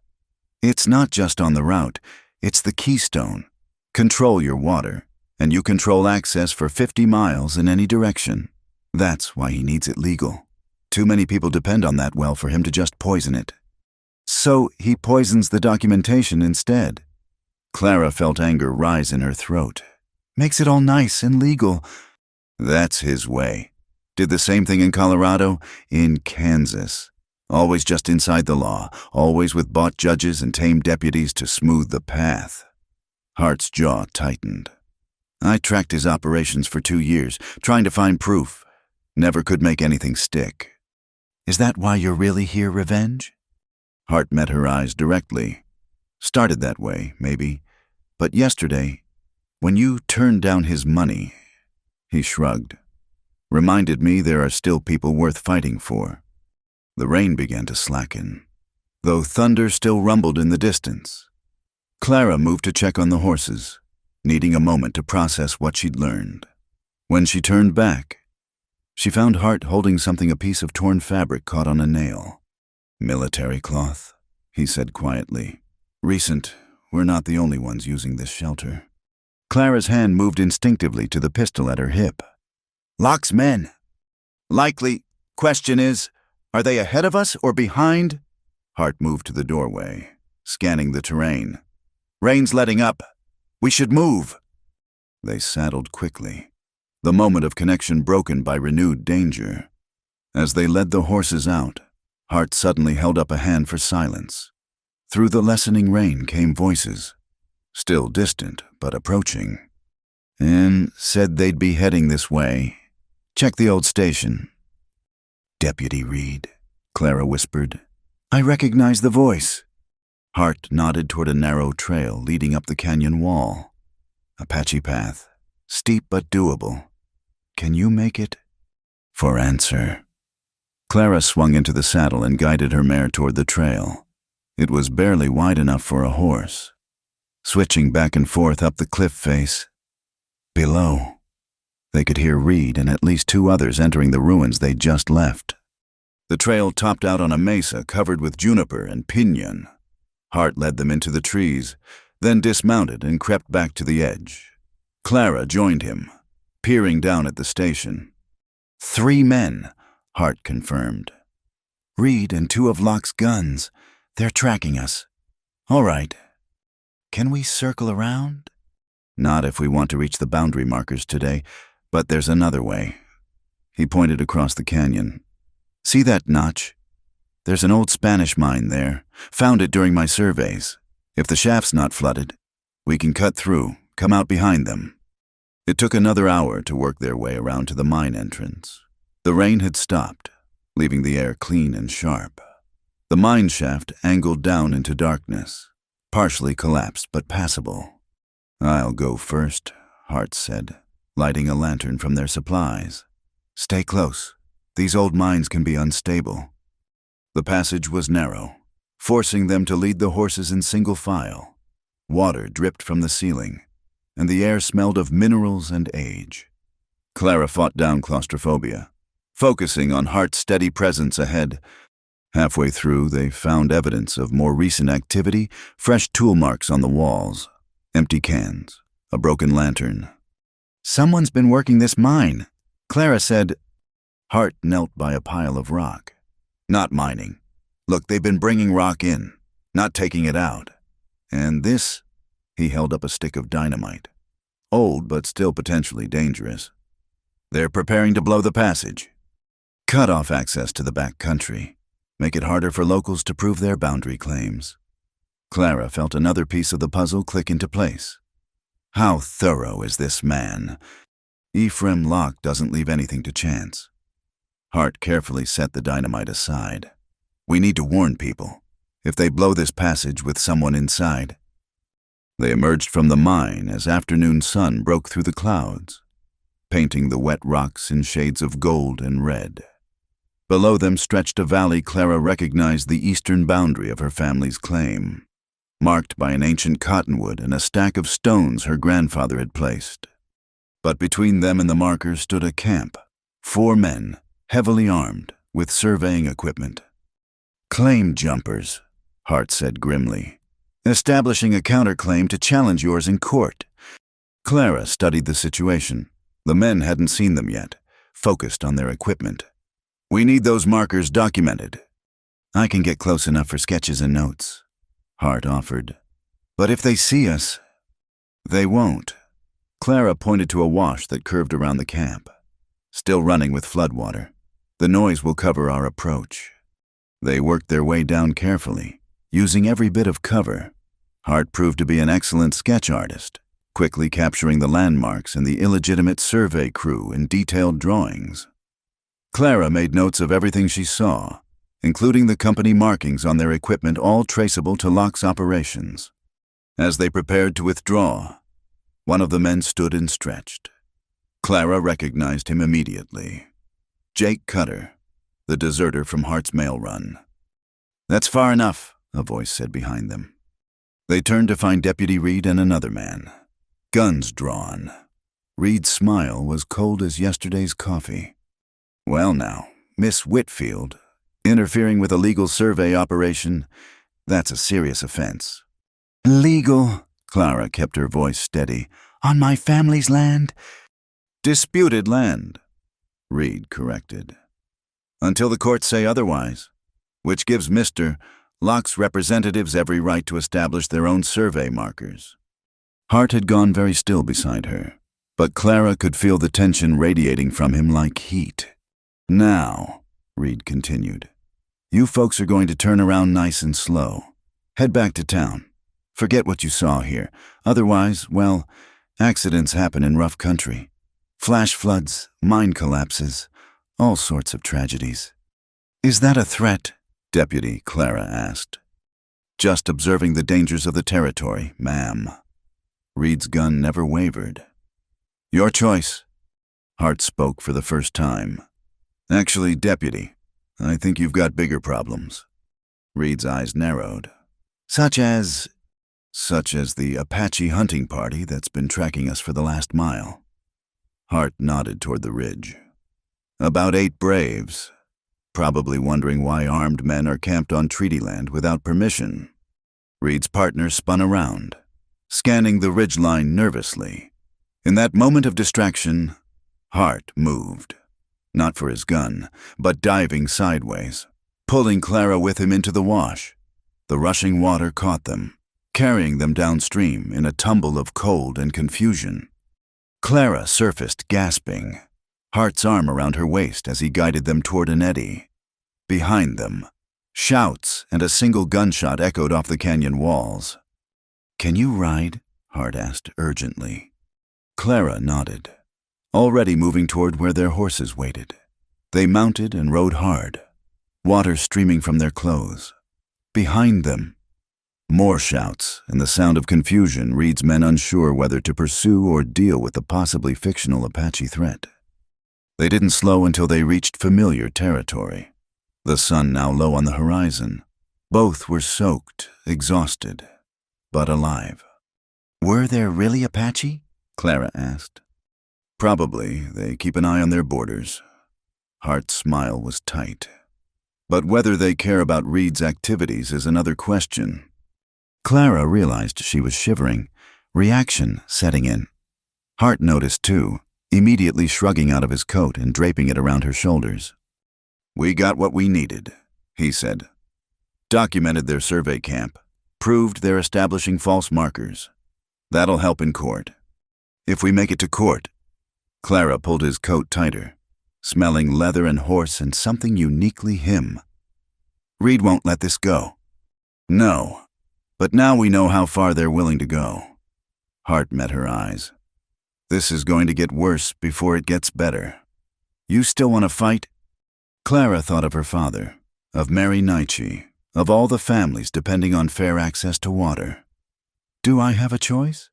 "It's not just on the route. It's the keystone. Control your water, and you control access for 50 miles in any direction. That's why he needs it legal. Too many people depend on that well for him to just poison it." "So he poisons the documentation instead." Clara felt anger rise in her throat. "Makes it all nice and legal." "That's his way. Did the same thing in Colorado, in Kansas. Always just inside the law, always with bought judges and tame deputies to smooth the path." Hart's jaw tightened. "I tracked his operations for 2 years, trying to find proof. Never could make anything stick." "Is that why you're really here, revenge?" Hart met her eyes directly. "Started that way, maybe. But yesterday, when you turned down his money," he shrugged, "reminded me there are still people worth fighting for." The rain began to slacken, though thunder still rumbled in the distance. Clara moved to check on the horses, needing a moment to process what she'd learned. When she turned back, she found Hart holding something, a piece of torn fabric caught on a nail. "Military cloth," he said quietly. "Recent. We're not the only ones using this shelter." Clara's hand moved instinctively to the pistol at her hip. "Locke's men. Likely. Question is, are they ahead of us or behind?" Hart moved to the doorway, scanning the terrain. "Rain's letting up. We should move." They saddled quickly, the moment of connection broken by renewed danger. As they led the horses out, Hart suddenly held up a hand for silence. Through the lessening rain came voices, still distant but approaching. "And said they'd be heading this way. Check the old station." "Deputy Reed," Clara whispered. "I recognize the voice." Hart nodded toward a narrow trail leading up the canyon wall. "Apache path, steep but doable. Can you make it?" for answer. Clara swung into the saddle and guided her mare toward the trail. It was barely wide enough for a horse. Switching back and forth up the cliff face. Below, they could hear Reed and at least 2 others entering the ruins they'd just left. The trail topped out on a mesa covered with juniper and piñon. Hart led them into the trees, then dismounted and crept back to the edge. Clara joined him, peering down at the station. 3 men, Hart confirmed. Reed and 2 of Locke's guns. They're tracking us. All right. Can we circle around? Not if we want to reach the boundary markers today, but there's another way. He pointed across the canyon. See that notch? There's an old Spanish mine there. Found it during my surveys. If the shaft's not flooded, we can cut through, come out behind them. It took another hour to work their way around to the mine entrance. The rain had stopped, leaving the air clean and sharp. The mine shaft angled down into darkness, partially collapsed but passable. I'll go first, Hart said, lighting a lantern from their supplies. Stay close. These old mines can be unstable. The passage was narrow, forcing them to lead the horses in single file. Water dripped from the ceiling, and the air smelled of minerals and age. Clara fought down claustrophobia, focusing on Hart's steady presence ahead. Halfway through, they found evidence of more recent activity, fresh tool marks on the walls, empty cans, a broken lantern. Someone's been working this mine, Clara said. Hart knelt by a pile of rock. Not mining. Look, they've been bringing rock in, not taking it out. And this, he held up a stick of dynamite. Old, but still potentially dangerous. They're preparing to blow the passage. Cut off access to the back country. Make it harder for locals to prove their boundary claims. Clara felt another piece of the puzzle click into place. How thorough is this man? Ephraim Locke doesn't leave anything to chance. Hart carefully set the dynamite aside. We need to warn people. If they blow this passage with someone inside. They emerged from the mine as afternoon sun broke through the clouds, painting the wet rocks in shades of gold and red. Below them stretched a valley Clara recognized the eastern boundary of her family's claim, marked by an ancient cottonwood and a stack of stones her grandfather had placed. But between them and the markers stood a camp, 4 men, heavily armed, with surveying equipment. Claim jumpers, Hart said grimly, establishing a counterclaim to challenge yours in court. Clara studied the situation. The men hadn't seen them yet, focused on their equipment. We need those markers documented. I can get close enough for sketches and notes, Hart offered. But if they see us, they won't. Clara pointed to a wash that curved around the camp, still running with floodwater. The noise will cover our approach. They worked their way down carefully, using every bit of cover. Hart proved to be an excellent sketch artist, quickly capturing the landmarks and the illegitimate survey crew in detailed drawings. Clara made notes of everything she saw, including the company markings on their equipment, all traceable to Locke's operations. As they prepared to withdraw, one of the men stood and stretched. Clara recognized him immediately. Jake Cutter, the deserter from Hart's mail run. That's far enough, a voice said behind them. They turned to find Deputy Reed and another man, guns drawn. Reed's smile was cold as yesterday's coffee. Well now, Miss Whitfield, interfering with a legal survey operation, that's a serious offense. Legal, Clara kept her voice steady. On my family's land? Disputed land, Reed corrected. Until the courts say otherwise, which gives Mr. Locke's representatives every right to establish their own survey markers. Hart had gone very still beside her, but Clara could feel the tension radiating from him like heat. Now, Reed continued, you folks are going to turn around nice and slow. Head back to town. Forget what you saw here. Otherwise, well, accidents happen in rough country. Flash floods, mine collapses, all sorts of tragedies. Is that a threat? Deputy Clara asked. Just observing the dangers of the territory, ma'am. Reed's gun never wavered. Your choice. Hart spoke for the first time. Actually, Deputy, I think you've got bigger problems. Reed's eyes narrowed. Such as? Such as the Apache hunting party that's been tracking us for the last mile. Hart nodded toward the ridge. About 8 braves, probably wondering why armed men are camped on treaty land without permission. Reed's partner spun around, scanning the ridgeline nervously. In that moment of distraction, Hart moved. Not for his gun, but diving sideways, pulling Clara with him into the wash. The rushing water caught them, carrying them downstream in a tumble of cold and confusion. Clara surfaced gasping, Hart's arm around her waist as he guided them toward an eddy. Behind them, shouts and a single gunshot echoed off the canyon walls. "Can you ride?" Hart asked urgently. Clara nodded, already moving toward where their horses waited. They mounted and rode hard, water streaming from their clothes. Behind them, more shouts and the sound of confusion, Reed's men unsure whether to pursue or deal with the possibly fictional Apache threat. They didn't slow until they reached familiar territory, the sun now low on the horizon. Both were soaked, exhausted, but alive. "Were there really Apache?" Clara asked. "Probably. They keep an eye on their borders." Hart's smile was tight. But whether they care about Reed's activities is another question. Clara realized she was shivering, reaction setting in. Hart noticed too, immediately shrugging out of his coat and draping it around her shoulders. "We got what we needed," he said. "Documented their survey camp, proved they're establishing false markers. That'll help in court. If we make it to court..." Clara pulled his coat tighter, smelling leather and horse and something uniquely him. "Reed won't let this go." "No, but now we know how far they're willing to go." Hart met her eyes. "This is going to get worse before it gets better. You still want to fight?" Clara thought of her father, of Mary Nietzsche, of all the families depending on fair access to water. "Do I have a choice?"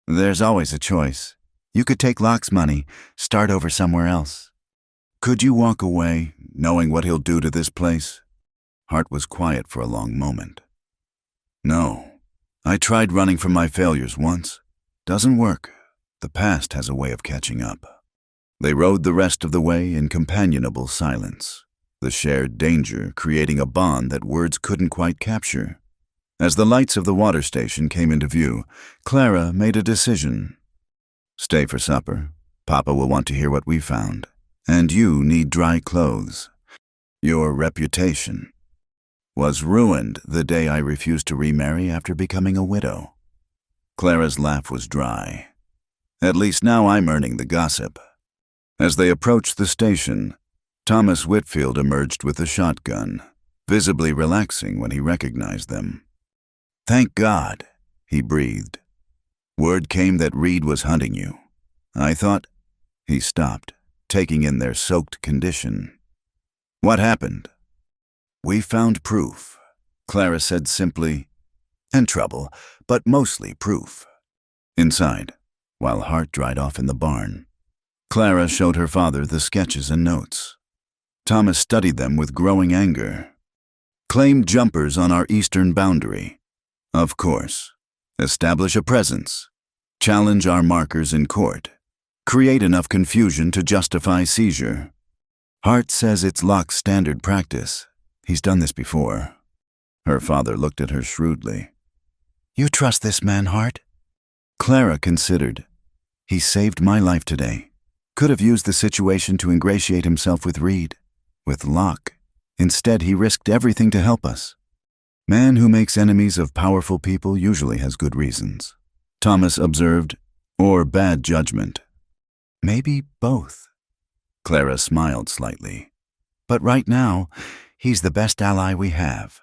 "There's always a choice. You could take Locke's money, start over somewhere else." "Could you walk away, knowing what he'll do to this place?" Hart was quiet for a long moment. "No. I tried running from my failures once. Doesn't work. The past has a way of catching up." They rode the rest of the way in companionable silence, the shared danger creating a bond that words couldn't quite capture. As the lights of the water station came into view, Clara made a decision. "Stay for supper. Papa will want to hear what we found. And you need dry clothes. Your reputation was ruined the day I refused to remarry after becoming a widow." Clara's laugh was dry. "At least now I'm earning the gossip." As they approached the station, Thomas Whitfield emerged with a shotgun, visibly relaxing when he recognized them. "Thank God," he breathed. "Word came that Reed was hunting you. I thought..." He stopped, taking in their soaked condition. "What happened?" "We found proof," Clara said simply. "And trouble, but mostly proof." Inside, while Hart dried off in the barn, Clara showed her father the sketches and notes. Thomas studied them with growing anger. "Claimed jumpers on our eastern boundary. Of course. Establish a presence. Challenge our markers in court. Create enough confusion to justify seizure. Hart says it's Locke's standard practice. He's done this before." Her father looked at her shrewdly. "You trust this man, Hart?" Clara considered. "He saved my life today. Could have used the situation to ingratiate himself with Reed, with Locke. Instead, he risked everything to help us. Man who makes enemies of powerful people usually has good reasons," Thomas observed, "or bad judgment." "Maybe both." Clara smiled slightly. "But right now, he's the best ally we have."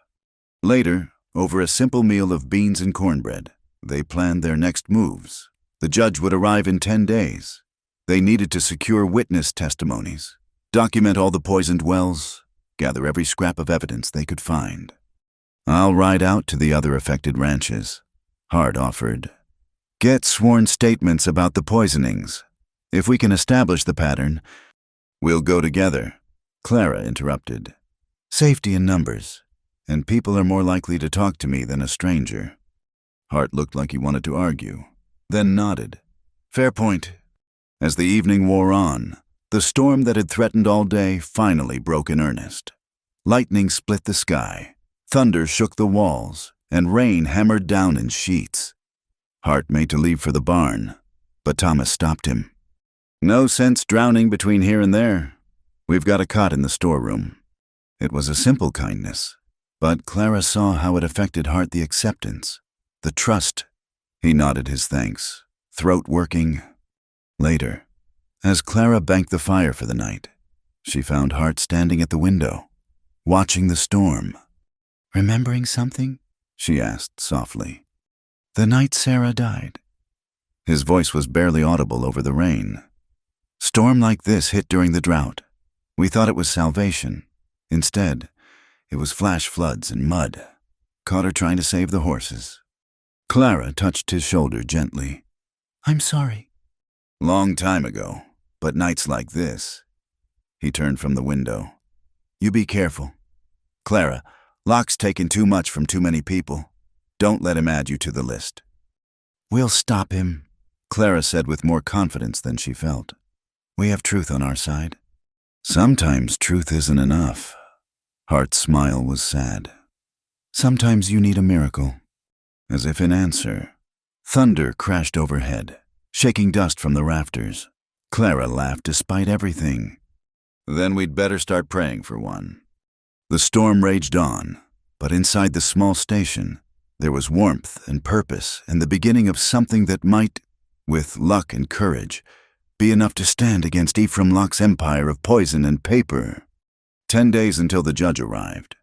Later, over a simple meal of beans and cornbread, they planned their next moves. The judge would arrive in 10 days. They needed to secure witness testimonies, document all the poisoned wells, gather every scrap of evidence they could find. "I'll ride out to the other affected ranches," Hart offered. "Get sworn statements about the poisonings. If we can establish the pattern, we'll go together. Clara interrupted. Safety in numbers, and people are more likely to talk to me than a stranger. Hart looked like he wanted to argue, then nodded. Fair point. As the evening wore on, the storm that had threatened all day finally broke in earnest. Lightning split the sky, thunder shook the walls, and rain hammered down in sheets. Hart made to leave for the barn, but Thomas stopped him. No sense drowning between here and there. We've got a cot in the storeroom. It was a simple kindness, but Clara saw how it affected Hart, the acceptance, the trust. He nodded his thanks, throat working. Later, as Clara banked the fire for the night, she found Hart standing at the window, watching the storm. Remembering something? She asked softly. The night Sarah died. His voice was barely audible over the rain. Storm like this hit during the drought. We thought it was salvation. Instead, it was flash floods and mud. Caught her trying to save the horses. Clara touched his shoulder gently. I'm sorry. Long time ago, but nights like this. He turned from the window. You be careful. Clara, Locke's taken too much from too many people. Don't let him add you to the list. We'll stop him, Clara said with more confidence than she felt. We have truth on our side. Sometimes truth isn't enough. Hart's smile was sad. Sometimes you need a miracle. As if in answer, thunder crashed overhead, shaking dust from the rafters. Clara laughed despite everything. Then we'd better start praying for one. The storm raged on, but inside the small station, there was warmth and purpose and the beginning of something that might, with luck and courage, be enough to stand against Ephraim Locke's empire of poison and paper. 10 days until the judge arrived.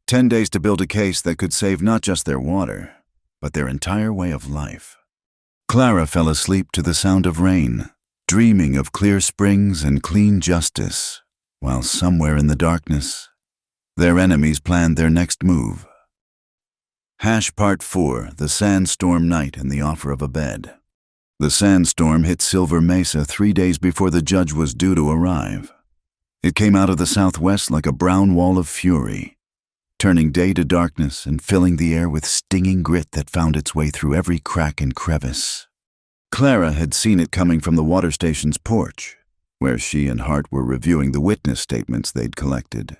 10 days to build a case that could save not just their water, but their entire way of life. Clara fell asleep to the sound of rain, dreaming of clear springs and clean justice, while somewhere in the darkness, their enemies planned their next move. Part 4, the sandstorm night and the offer of a bed. The sandstorm hit Silver Mesa 3 days before the judge was due to arrive. It came out of the southwest like a brown wall of fury, turning day to darkness and filling the air with stinging grit that found its way through every crack and crevice. Clara had seen it coming from the water station's porch, where she and Hart were reviewing the witness statements they'd collected.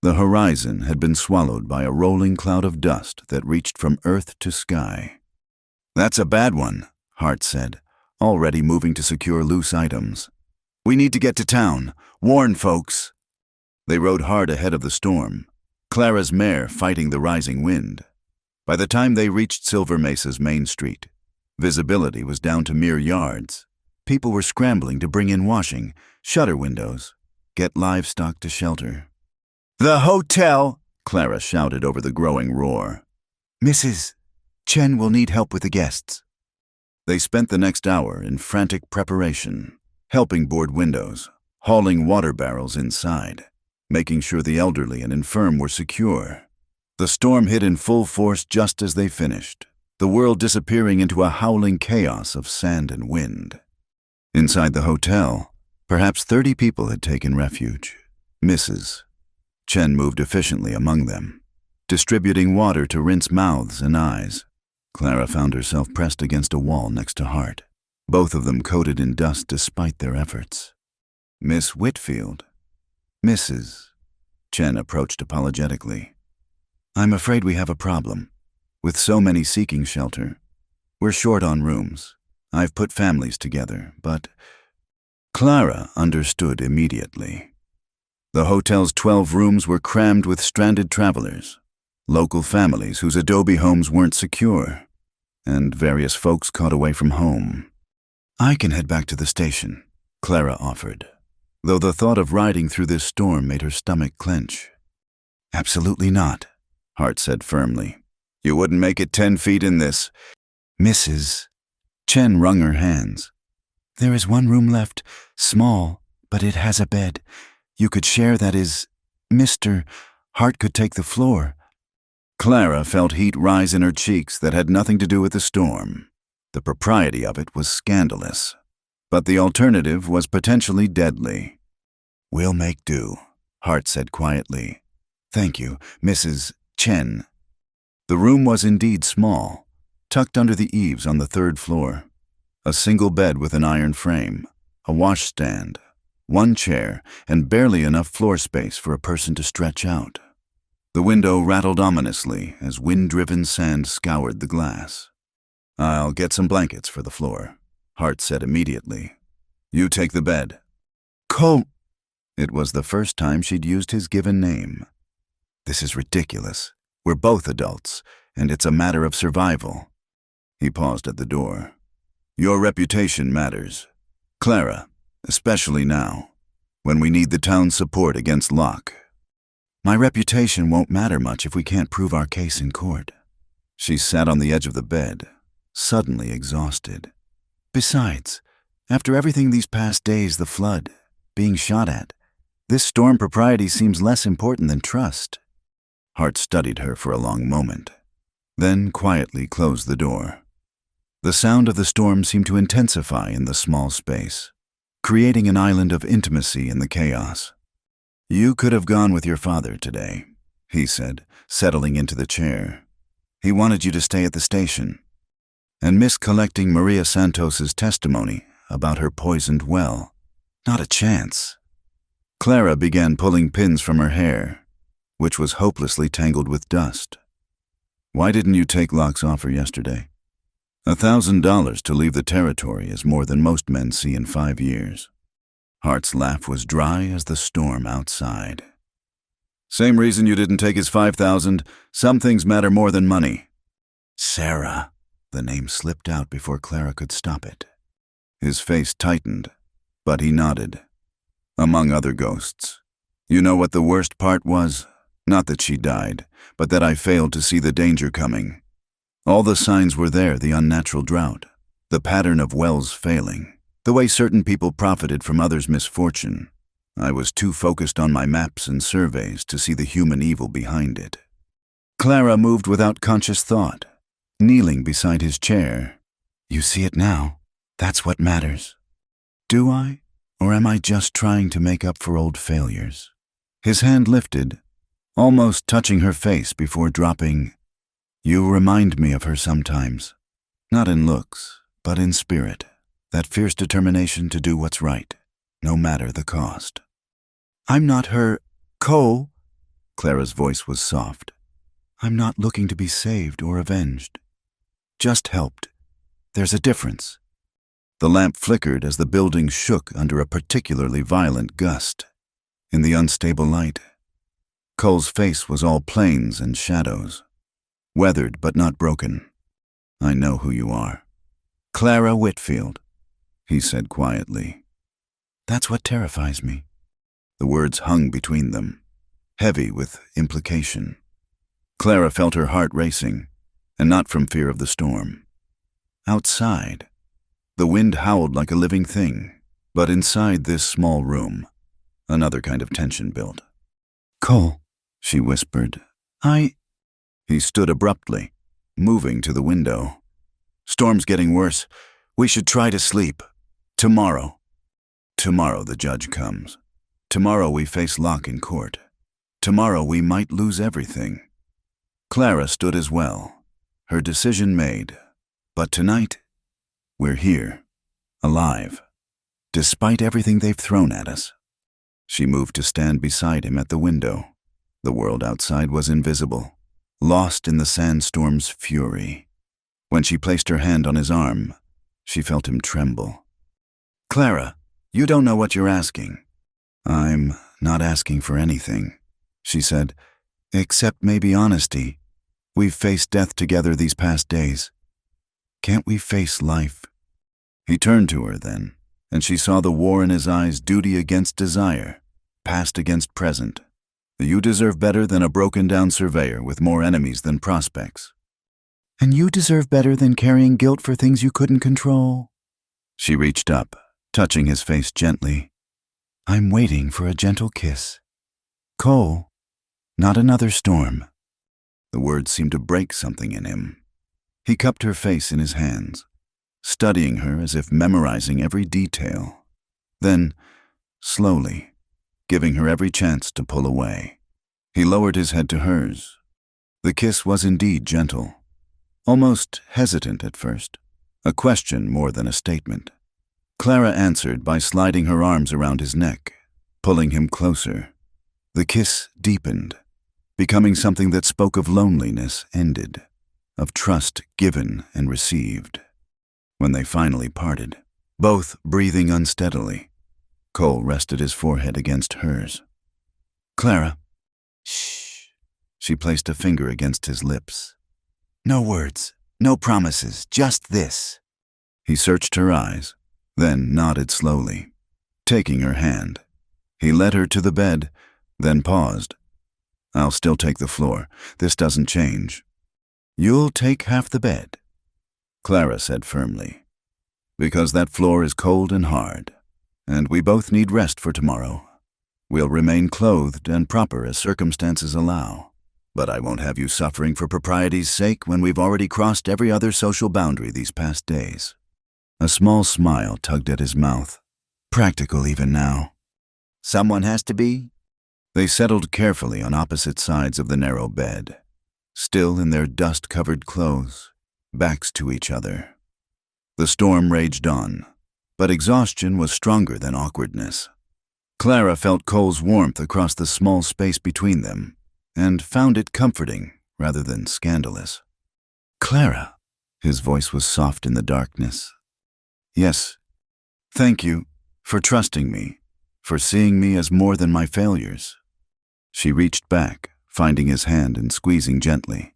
The horizon had been swallowed by a rolling cloud of dust that reached from earth to sky. That's a bad one, Hart said, already moving to secure loose items. We need to get to town. Warn folks. They rode hard ahead of the storm, Clara's mare fighting the rising wind. By the time they reached Silver Mesa's main street, visibility was down to mere yards. People were scrambling to bring in washing, shutter windows, get livestock to shelter. The hotel, Clara shouted over the growing roar. Mrs. Chen will need help with the guests. They spent the next hour in frantic preparation, helping board windows, hauling water barrels inside, making sure the elderly and infirm were secure. The storm hit in full force just as they finished, the world disappearing into a howling chaos of sand and wind. Inside the hotel, perhaps 30 people had taken refuge. Mrs. Chen moved efficiently among them, distributing water to rinse mouths and eyes. Clara found herself pressed against a wall next to Hart, both of them coated in dust despite their efforts. Miss Whitfield. Mrs. Chen approached apologetically. I'm afraid we have a problem. With so many seeking shelter, we're short on rooms. I've put families together, but Clara understood immediately. The hotel's 12 rooms were crammed with stranded travelers, local families whose adobe homes weren't secure, and various folks caught away from home. I can head back to the station, Clara offered, though the thought of riding through this storm made her stomach clench. Absolutely not, Hart said firmly. You wouldn't make it 10 feet in this. Mrs. Chen wrung her hands. There is one room left, small, but it has a bed. You could share, that is, Mr. Hart could take the floor. Clara felt heat rise in her cheeks that had nothing to do with the storm. The propriety of it was scandalous, but the alternative was potentially deadly. We'll make do, Hart said quietly. "Thank you, Mrs. Chen." The room was indeed small, tucked under the eaves on the third floor. A single bed with an iron frame, a washstand, one chair, and barely enough floor space for a person to stretch out. The window rattled ominously as wind-driven sand scoured the glass. "I'll get some blankets for the floor," Hart said immediately. "You take the bed." "Cole." It was the first time she'd used his given name. "This is ridiculous. We're both adults, and it's a matter of survival." He paused at the door. "Your reputation matters. Clara, especially now, when we need the town's support against Locke." "My reputation won't matter much if we can't prove our case in court." She sat on the edge of the bed, suddenly exhausted. "Besides, after everything these past days, the flood, being shot at, this storm propriety seems less important than trust." Hart studied her for a long moment, then quietly closed the door. The sound of the storm seemed to intensify in the small space, creating an island of intimacy in the chaos. "You could have gone with your father today," he said, settling into the chair. "He wanted you to stay at the station and miss collecting Maria Santos's testimony about her poisoned well. Not a chance." Clara began pulling pins from her hair, which was hopelessly tangled with dust. "Why didn't you take Locke's offer yesterday? $1,000 to leave the territory is more than most men see in 5 years. Hart's laugh was dry as the storm outside. "Same reason you didn't take his $5,000. Some things matter more than money." "Sarah." The name slipped out before Clara could stop it. His face tightened, but he nodded. "Among other ghosts. You know what the worst part was? Not that she died, but that I failed to see the danger coming. All the signs were there, the unnatural drought, the pattern of wells failing, the way certain people profited from others' misfortune. I was too focused on my maps and surveys to see the human evil behind it." Clara moved without conscious thought, kneeling beside his chair. "You see it now. That's what matters." "Do I? Or am I just trying to make up for old failures?" His hand lifted, almost touching her face before dropping. "You remind me of her sometimes. Not in looks, but in spirit. That fierce determination to do what's right, no matter the cost." "I'm not her, Cole." Clara's voice was soft. "I'm not looking to be saved or avenged. Just helped. There's a difference." The lamp flickered as the building shook under a particularly violent gust. In the unstable light, Cole's face was all planes and shadows, weathered but not broken. "I know who you are. Clara Whitfield," he said quietly. "That's what terrifies me." The words hung between them, heavy with implication. Clara felt her heart racing, and not from fear of the storm. Outside, the wind howled like a living thing, but inside this small room, another kind of tension built. "Cole," she whispered, He stood abruptly, moving to the window. "Storm's getting worse. We should try to sleep. Tomorrow. Tomorrow the judge comes. Tomorrow we face Locke in court. Tomorrow we might lose everything." Clara stood as well, her decision made. But tonight, we're here, alive, despite everything they've thrown at us. She moved to stand beside him at the window. The world outside was invisible, lost in the sandstorm's fury. When she placed her hand on his arm, she felt him tremble. "Clara, you don't know what you're asking." "I'm not asking for anything," she said, "except maybe honesty. We've faced death together these past days. Can't we face life?" He turned to her then, and she saw the war in his eyes, duty against desire, past against present. "You deserve better than a broken-down surveyor with more enemies than prospects." "And you deserve better than carrying guilt for things you couldn't control." She reached up, touching his face gently. "I'm waiting for a gentle kiss. Cole, not another storm." The words seemed to break something in him. He cupped her face in his hands, studying her as if memorizing every detail. Then, slowly, giving her every chance to pull away. He lowered his head to hers. The kiss was indeed gentle, almost hesitant at first, a question more than a statement. Clara answered by sliding her arms around his neck, pulling him closer. The kiss deepened, becoming something that spoke of loneliness ended, of trust given and received. When they finally parted, both breathing unsteadily, Cole rested his forehead against hers. "Clara." "Shh." She placed a finger against his lips. "No words, no promises, just this." He searched her eyes, then nodded slowly. Taking her hand, he led her to the bed, then paused. "I'll still take the floor. This doesn't change." "You'll take half the bed," Clara said firmly, "because that floor is cold and hard, and we both need rest for tomorrow. We'll remain clothed and proper as circumstances allow, but I won't have you suffering for propriety's sake when we've already crossed every other social boundary these past days." A small smile tugged at his mouth. "Practical even now." "Someone has to be?" They settled carefully on opposite sides of the narrow bed, still in their dust-covered clothes, backs to each other. The storm raged on, but exhaustion was stronger than awkwardness. Clara felt Cole's warmth across the small space between them, and found it comforting rather than scandalous. "Clara," his voice was soft in the darkness. "Yes, thank you for trusting me, for seeing me as more than my failures." She reached back, finding his hand and squeezing gently.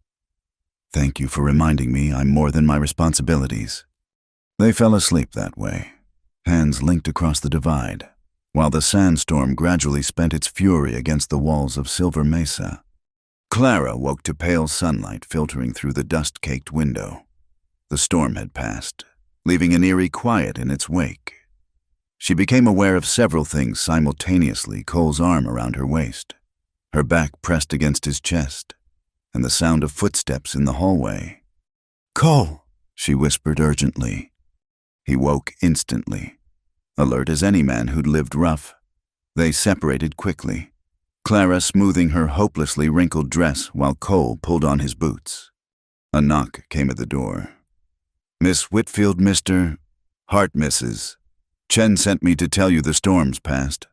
"Thank you for reminding me I'm more than my responsibilities." They fell asleep that way, hands linked across the divide, while the sandstorm gradually spent its fury against the walls of Silver Mesa. Clara woke to pale sunlight filtering through the dust-caked window. The storm had passed, leaving an eerie quiet in its wake. She became aware of several things simultaneously: Cole's arm around her waist, her back pressed against his chest, and the sound of footsteps in the hallway. "Cole," she whispered urgently. He woke instantly, alert as any man who'd lived rough. They separated quickly, Clara smoothing her hopelessly wrinkled dress while Cole pulled on his boots. A knock came at the door. "Miss Whitfield, Mr. Hart, Mrs. Chen sent me to tell you the storm's passed."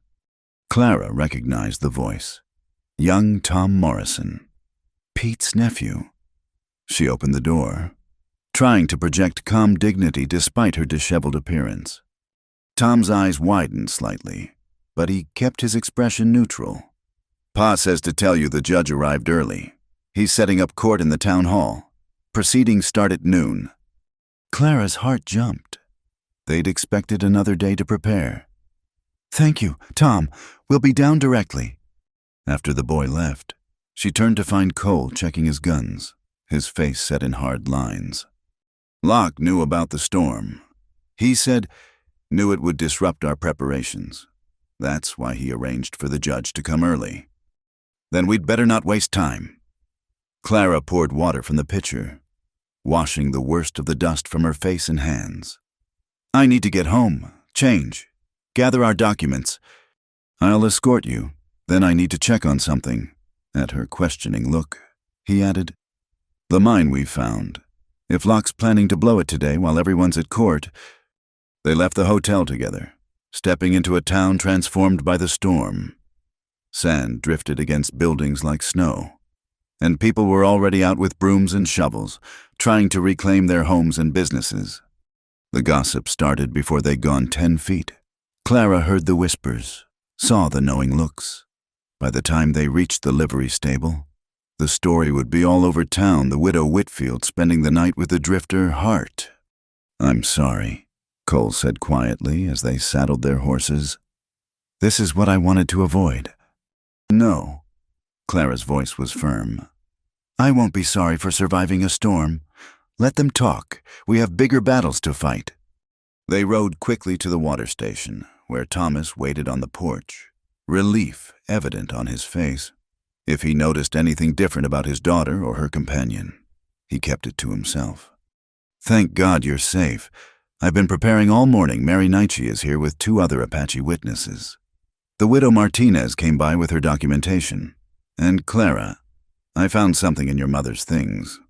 Clara recognized the voice. Young Tom Morrison, Pete's nephew. She opened the door, trying to project calm dignity despite her disheveled appearance. Tom's eyes widened slightly, but he kept his expression neutral. "Pa says to tell you the judge arrived early. He's setting up court in the town hall. Proceedings start at noon." Clara's heart jumped. They'd expected another day to prepare. "Thank you, Tom. We'll be down directly." After the boy left, she turned to find Cole checking his guns, his face set in hard lines. "Locke knew about the storm. He said, knew it would disrupt our preparations. That's why he arranged for the judge to come early. Then we'd better not waste time." Clara poured water from the pitcher, washing the worst of the dust from her face and hands. "I need to get home, change, gather our documents. I'll escort you, then I need to check on something." At her questioning look, he added, "The mine we found. If Locke's planning to blow it today while everyone's at court." They left the hotel together, stepping into a town transformed by the storm. Sand drifted against buildings like snow, and people were already out with brooms and shovels, trying to reclaim their homes and businesses. The gossip started before they'd gone 10 feet. Clara heard the whispers, saw the knowing looks. By the time they reached the livery stable, the story would be all over town, the widow Whitfield spending the night with the drifter Hart. "I'm sorry," Cole said quietly as they saddled their horses. "This is what I wanted to avoid." "No." Clara's voice was firm. "I won't be sorry for surviving a storm. Let them talk. We have bigger battles to fight." They rode quickly to the water station, where Thomas waited on the porch, relief evident on his face. If he noticed anything different about his daughter or her companion, he kept it to himself. "Thank God you're safe. I've been preparing all morning. Mary Nietzsche is here with 2 other Apache witnesses." The widow Martinez came by with her documentation. And Clara, I found something in your mother's things.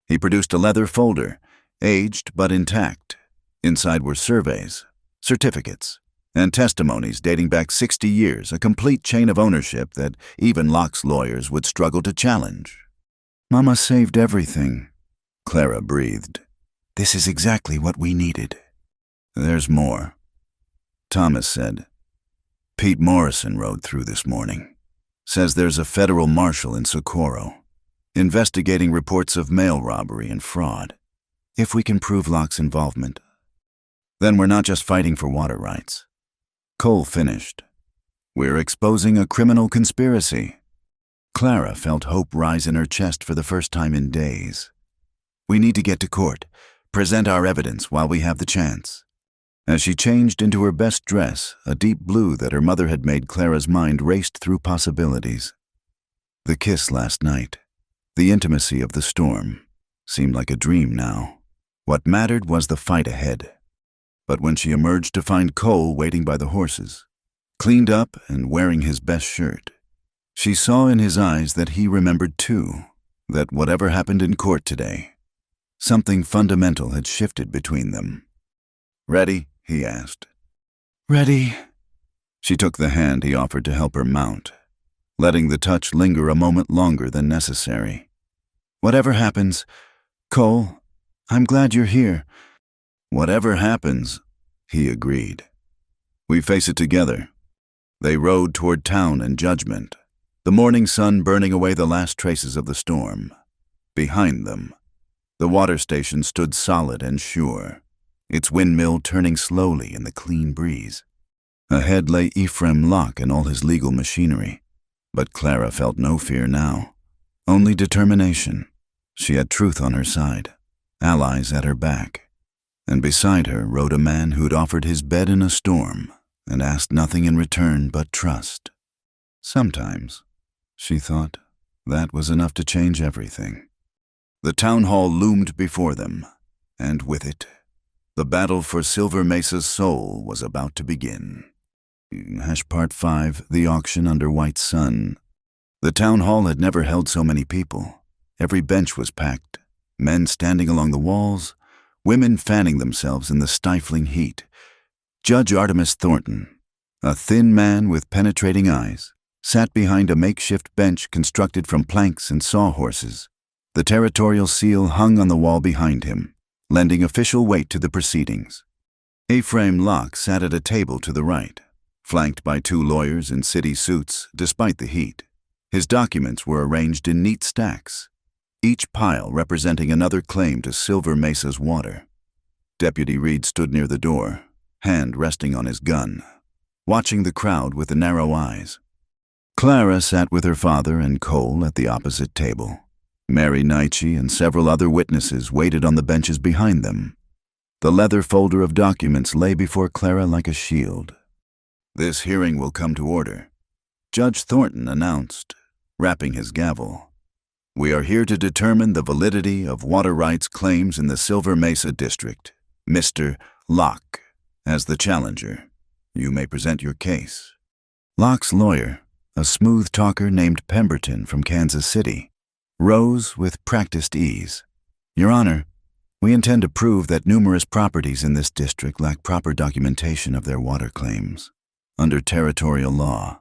He produced a leather folder, aged but intact. Inside were surveys, certificates, and testimonies dating back 60 years, a complete chain of ownership that even Locke's lawyers would struggle to challenge. Mama saved everything, Clara breathed. This is exactly what we needed. There's more, Thomas said. Pete Morrison rode through this morning. Says there's a federal marshal in Socorro, investigating reports of mail robbery and fraud. If we can prove Locke's involvement, then we're not just fighting for water rights. Cole finished. We're exposing a criminal conspiracy. Clara felt hope rise in her chest for the first time in days. We need to get to court, present our evidence while we have the chance. As she changed into her best dress, a deep blue that her mother had made, Clara's mind raced through possibilities. The kiss last night, the intimacy of the storm, seemed like a dream now. What mattered was the fight ahead. But when she emerged to find Cole waiting by the horses, cleaned up and wearing his best shirt, she saw in his eyes that he remembered too, that whatever happened in court today, something fundamental had shifted between them. Ready? He asked. Ready. She took the hand he offered to help her mount, letting the touch linger a moment longer than necessary. Whatever happens, Cole, I'm glad you're here. Whatever happens, he agreed. We face it together. They rode toward town and Judgment, the morning sun burning away the last traces of the storm. Behind them, the water station stood solid and sure, its windmill turning slowly in the clean breeze. Ahead lay Ephraim Locke and all his legal machinery, but Clara felt no fear now, only determination. She had truth on her side, allies at her back, and beside her rode a man who'd offered his bed in a storm and asked nothing in return but trust. Sometimes, she thought, that was enough to change everything. The town hall loomed before them, and with it, the battle for Silver Mesa's soul was about to begin. Part 5, the auction under white sun. The town hall had never held so many people. Every bench was packed, men standing along the walls, women fanning themselves in the stifling heat. Judge Artemis Thornton, a thin man with penetrating eyes, sat behind a makeshift bench constructed from planks and sawhorses. The territorial seal hung on the wall behind him, lending official weight to the proceedings. Ephraim Locke sat at a table to the right, flanked by two lawyers in city suits despite the heat. His documents were arranged in neat stacks, each pile representing another claim to Silver Mesa's water. Deputy Reed stood near the door, hand resting on his gun, watching the crowd with the narrow eyes. Clara sat with her father and Cole at the opposite table. Mary Nietzsche and several other witnesses waited on the benches behind them. The leather folder of documents lay before Clara like a shield. This hearing will come to order, Judge Thornton announced, rapping his gavel. We are here to determine the validity of water rights claims in the Silver Mesa district. Mr. Locke, as the challenger, you may present your case. Locke's lawyer, a smooth talker named Pemberton from Kansas City, rose with practiced ease. Your Honor, we intend to prove that numerous properties in this district lack proper documentation of their water claims. Under territorial law,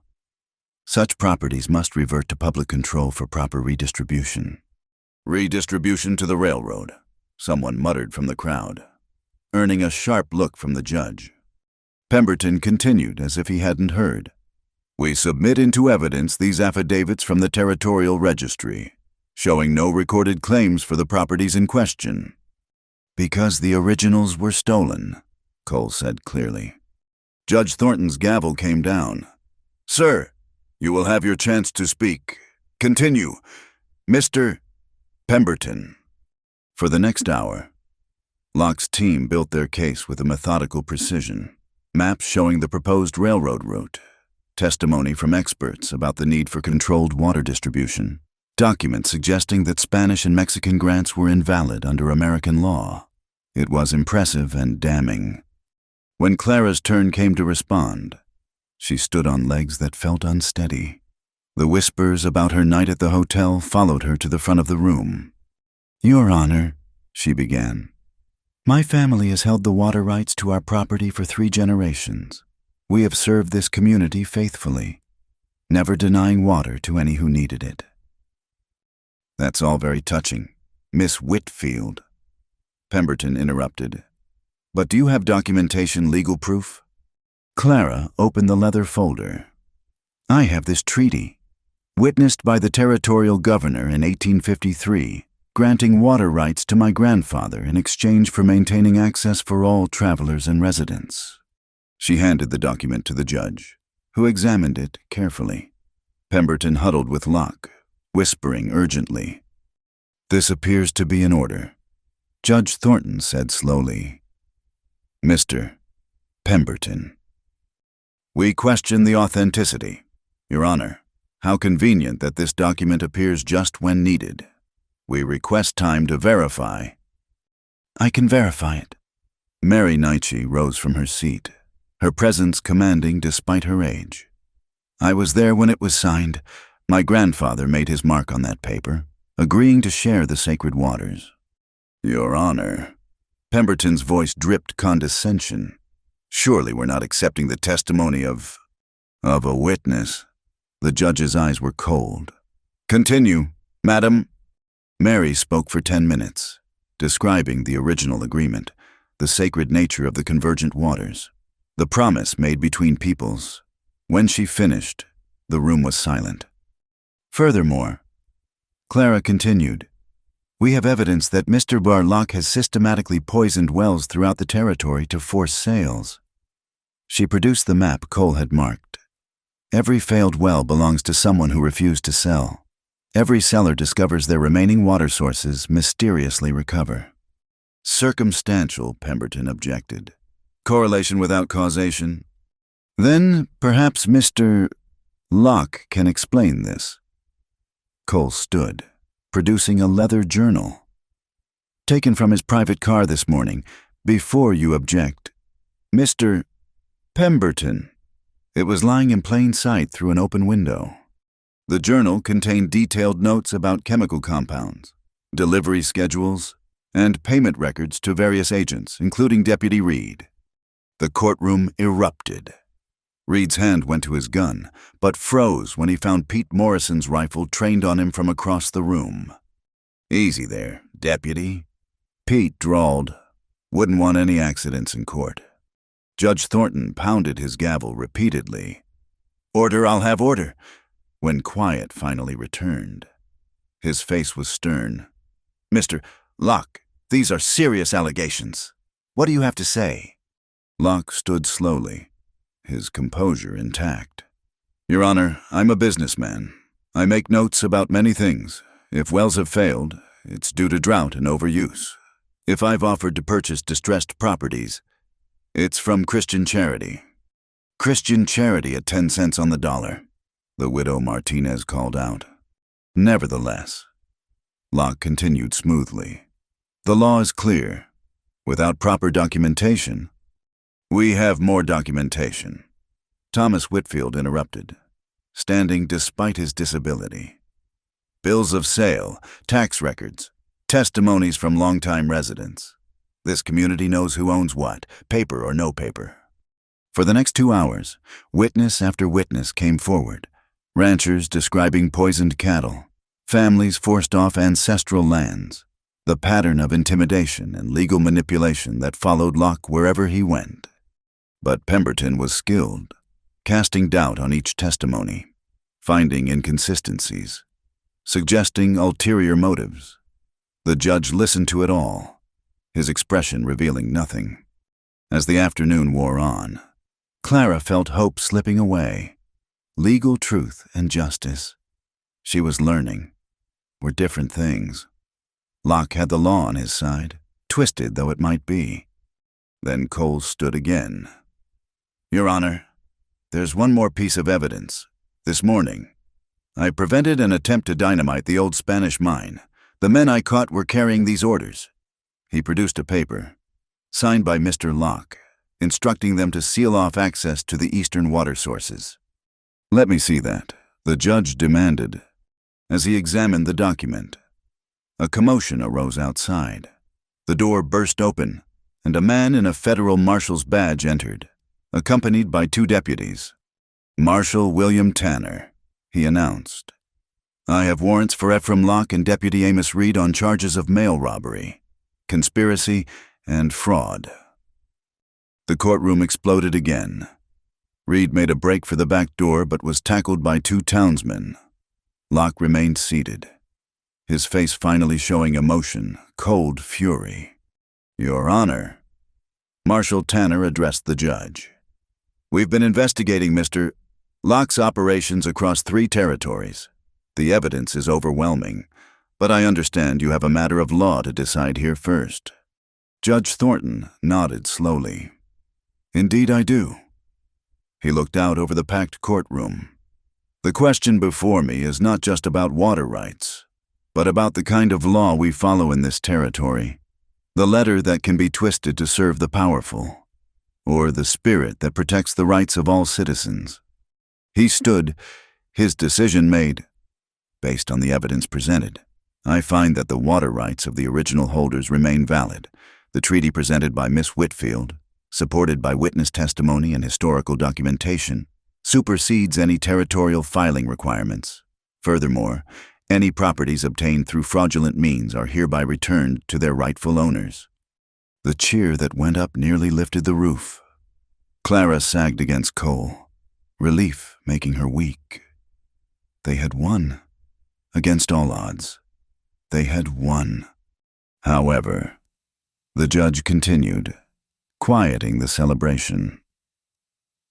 such properties must revert to public control for proper redistribution. Redistribution to the railroad, someone muttered from the crowd, earning a sharp look from the judge. Pemberton continued as if he hadn't heard. We submit into evidence these affidavits from the territorial registry, showing no recorded claims for the properties in question. Because the originals were stolen, Cole said clearly. Judge Thornton's gavel came down. Sir, you will have your chance to speak. Continue. Mr. Pemberton. For the next hour, Locke's team built their case with a methodical precision. Maps showing the proposed railroad route, testimony from experts about the need for controlled water distribution, documents suggesting that Spanish and Mexican grants were invalid under American law. It was impressive and damning. When Clara's turn came to respond, She stood on legs that felt unsteady. The whispers about her night at the hotel followed her to the front of the room. "Your Honor," she began, "my family has held the water rights to our property for 3 generations. We have served this community faithfully, never denying water to any who needed it." "That's all very touching, Miss Whitfield," Pemberton interrupted. "But do you have documentation, legal proof?" Clara opened the leather folder. "I have this treaty, witnessed by the territorial governor in 1853, granting water rights to my grandfather in exchange for maintaining access for all travelers and residents." She handed the document to the judge, who examined it carefully. Pemberton huddled with Locke, whispering urgently. "This appears to be in order," Judge Thornton said slowly. "Mr. Pemberton. We question the authenticity. Your Honor, how convenient that this document appears just when needed. We request time to verify." "I can verify it." Mary Nietzsche rose from her seat, her presence commanding despite her age. "I was there when it was signed. My grandfather made his mark on that paper, agreeing to share the sacred waters." "Your Honor." Pemberton's voice dripped condescension. "Surely we're not accepting the testimony of a witness." The judge's eyes were cold. "Continue, Madam." Mary spoke for 10 minutes, describing the original agreement, the sacred nature of the convergent waters, the promise made between peoples. When she finished, the room was silent. "Furthermore," Clara continued, "we have evidence that Mr. Barlock has systematically poisoned wells throughout the territory to force sales." She produced the map Cole had marked. "Every failed well belongs to someone who refused to sell. Every seller discovers their remaining water sources mysteriously recover." "Circumstantial," Pemberton objected. "Correlation without causation." "Then perhaps Mr. Locke can explain this." Cole stood, producing a leather journal. "Taken from his private car this morning, before you object. Mr. Pemberton." It was lying in plain sight through an open window. The journal contained detailed notes about chemical compounds, delivery schedules, and payment records to various agents, including Deputy Reed. The courtroom erupted. Reed's hand went to his gun, but froze when he found Pete Morrison's rifle trained on him from across the room. "Easy there, Deputy," Pete drawled. "Wouldn't want any accidents in court." Judge Thornton pounded his gavel repeatedly. "Order, I'll have order," when quiet finally returned. His face was stern. "Mr. Locke, these are serious allegations. What do you have to say?" Locke stood slowly, his composure intact. "Your Honor, I'm a businessman. I make notes about many things. If wells have failed, it's due to drought and overuse. If I've offered to purchase distressed properties, it's from Christian charity." "Christian charity at 10 cents on the dollar," the widow Martinez called out. "Nevertheless," Locke continued smoothly, "the law is clear. Without proper documentation—" "We have more documentation," Thomas Whitfield interrupted, standing despite his disability. "Bills of sale, tax records, testimonies from longtime residents. This community knows who owns what, paper or no paper." For the next 2 hours, witness after witness came forward, ranchers describing poisoned cattle, families forced off ancestral lands, the pattern of intimidation and legal manipulation that followed Locke wherever he went. But Pemberton was skilled, casting doubt on each testimony, finding inconsistencies, suggesting ulterior motives. The judge listened to it all, his expression revealing nothing. As the afternoon wore on, Clara felt hope slipping away. Legal truth and justice, she was learning, were different things. Locke had the law on his side, twisted though it might be. Then Cole stood again. "Your Honor, there's one more piece of evidence. This morning, I prevented an attempt to dynamite the old Spanish mine. The men I caught were carrying these orders." He produced a paper, signed by Mr. Locke, instructing them to seal off access to the eastern water sources. "Let me see that," the judge demanded. As he examined the document, a commotion arose outside. The door burst open, and a man in a federal marshal's badge entered, accompanied by 2 deputies. "Marshal William Tanner," he announced. "I have warrants for Ephraim Locke and Deputy Amos Reed on charges of mail robbery, conspiracy, and fraud." The courtroom exploded again. Reed made a break for the back door but was tackled by 2 townsmen. Locke remained seated, his face finally showing emotion, cold fury. "Your Honor," Marshal Tanner addressed the judge, "we've been investigating Mr. Locke's operations across 3 territories. The evidence is overwhelming, but I understand you have a matter of law to decide here first." Judge Thornton nodded slowly. "Indeed I do." He looked out over the packed courtroom. "The question before me is not just about water rights, but about the kind of law we follow in this territory, the letter that can be twisted to serve the powerful, or the spirit that protects the rights of all citizens." He stood, his decision made. "Based on the evidence presented, I find that the water rights of the original holders remain valid. The treaty presented by Miss Whitfield, supported by witness testimony and historical documentation, supersedes any territorial filing requirements. Furthermore, any properties obtained through fraudulent means are hereby returned to their rightful owners." The cheer that went up nearly lifted the roof. Clara sagged against Cole, relief making her weak. They had won. Against all odds, they had won. However, the judge continued, quieting the celebration.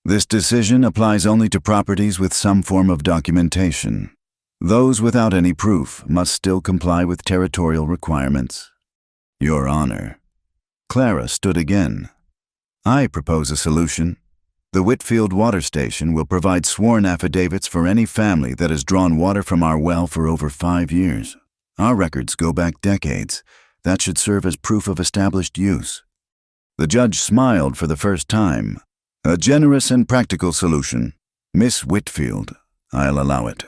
"This decision applies only to properties with some form of documentation. Those without any proof must still comply with territorial requirements." "Your Honor." Clara stood again. "I propose a solution. The Whitfield Water Station will provide sworn affidavits for any family that has drawn water from our well for over 5 years. Our records go back decades. That should serve as proof of established use." The judge smiled for the first time. "A generous and practical solution. Miss Whitfield, I'll allow it."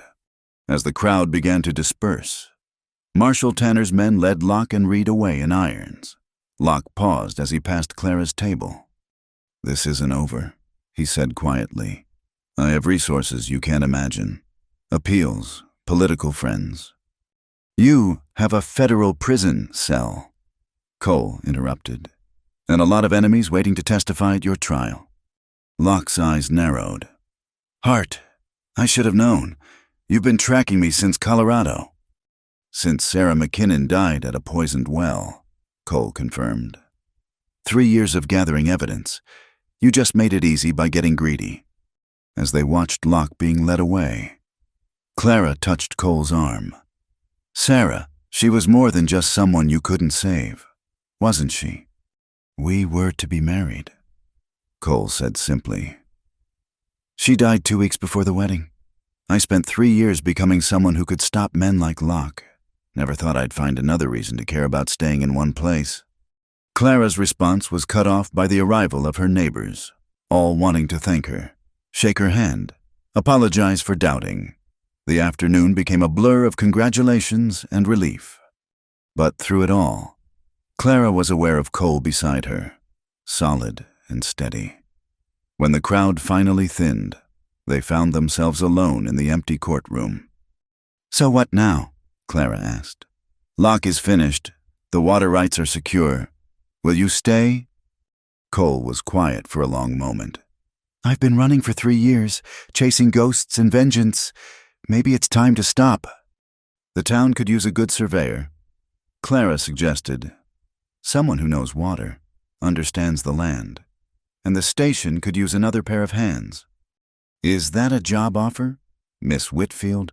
As the crowd began to disperse, Marshal Tanner's men led Locke and Reed away in irons. Locke paused as he passed Clara's table. "This isn't over," he said quietly. "I have resources you can't imagine. Appeals, political friends." "You have a federal prison cell," Cole interrupted, "and a lot of enemies waiting to testify at your trial." Locke's eyes narrowed. "Hart, I should have known. You've been tracking me since Colorado." "Since Sarah McKinnon died at a poisoned well," Cole confirmed. 3 years of gathering evidence. You just made it easy by getting greedy." As they watched Locke being led away, Clara touched Cole's arm. "Sarah, she was more than just someone you couldn't save, wasn't she?" "We were to be married," Cole said simply. "She died 2 weeks before the wedding. I spent 3 years becoming someone who could stop men like Locke. Never thought I'd find another reason to care about staying in one place." Clara's response was cut off by the arrival of her neighbors, all wanting to thank her, shake her hand, apologize for doubting. The afternoon became a blur of congratulations and relief. But through it all, Clara was aware of Cole beside her, solid and steady. When the crowd finally thinned, they found themselves alone in the empty courtroom. "So what now?" Clara asked. "Locke is finished. The water rights are secure. Will you stay?" Cole was quiet for a long moment. "I've been running for 3 years, chasing ghosts and vengeance. Maybe it's time to stop." "The town could use a good surveyor," Clara suggested. "Someone who knows water, understands the land. And the station could use another pair of hands." "Is that a job offer, Miss Whitfield?"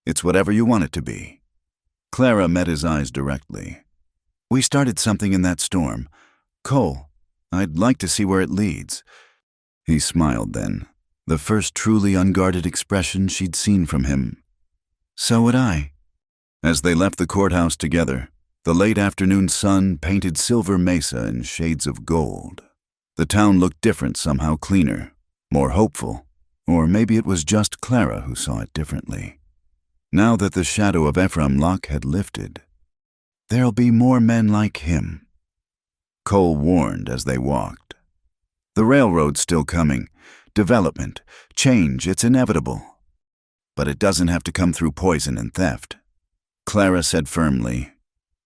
"It's whatever you want it to be." Clara met his eyes directly. "We started something in that storm. Cole, I'd like to see where it leads." He smiled then, the first truly unguarded expression she'd seen from him. "So would I." As they left the courthouse together, the late afternoon sun painted Silver Mesa in shades of gold. The town looked different, somehow cleaner, more hopeful, or maybe it was just Clara who saw it differently. Now that the shadow of Ephraim Locke had lifted, there'll be more men like him, Cole warned as they walked. The railroad's still coming. Development, change, it's inevitable. But it doesn't have to come through poison and theft. Clara said firmly,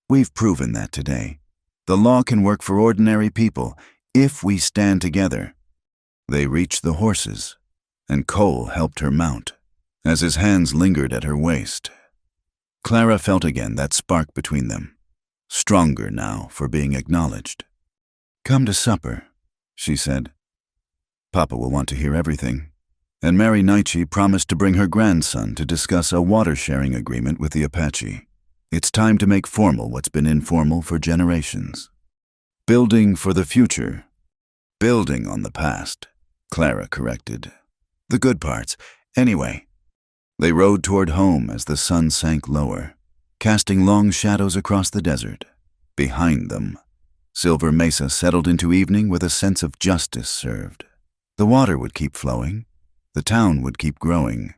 "We've proven that today. The law can work for ordinary people if we stand together." They reached the horses, and Cole helped her mount, as his hands lingered at her waist. Clara felt again that spark between them, stronger now for being acknowledged. "Come to supper," she said. "Papa will want to hear everything." And Mary Nietzsche promised to bring her grandson to discuss a water-sharing agreement with the Apache. It's time to make formal what's been informal for generations. Building for the future. Building on the past, Clara corrected. The good parts, anyway. They rode toward home as the sun sank lower, casting long shadows across the desert. Behind them, Silver Mesa settled into evening with a sense of justice served. The water would keep flowing. The town would keep growing,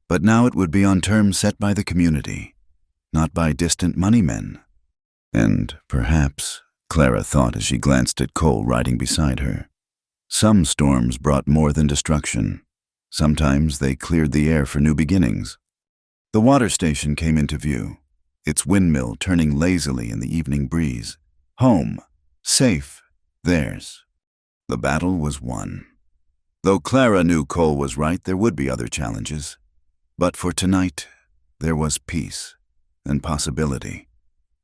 but now it would be on terms set by the community, not by distant moneymen. And perhaps, Clara thought as she glanced at Cole riding beside her, some storms brought more than destruction. Sometimes they cleared the air for new beginnings. The water station came into view, its windmill turning lazily in the evening breeze. Home, safe, theirs. The battle was won. Though Clara knew Cole was right, there would be other challenges. But for tonight, there was peace and possibility,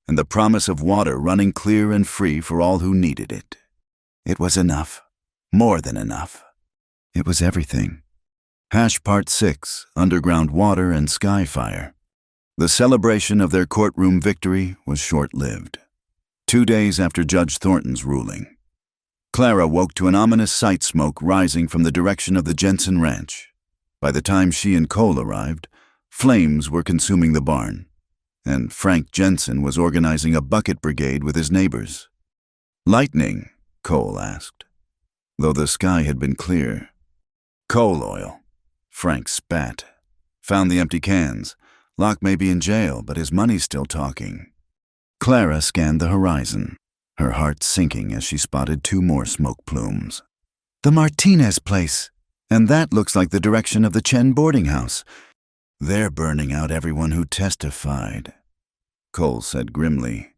and the promise of water running clear and free for all who needed it. It was enough, more than enough. It was everything. Part 6, Underground Water and Sky Fire. The celebration of their courtroom victory was short-lived. 2 days after Judge Thornton's ruling, Clara woke to an ominous sight smoke rising from the direction of the Jensen Ranch. By the time she and Cole arrived, flames were consuming the barn, and Frank Jensen was organizing a bucket brigade with his neighbors. "Lightning?" Cole asked, though the sky had been clear. "Coal oil." Frank spat. "Found the empty cans. Locke may be in jail, but his money's still talking." Clara scanned the horizon, her heart sinking as she spotted 2 more smoke plumes. "The Martinez place, and that looks like the direction of the Chen boarding house. They're burning out everyone who testified," Cole said grimly.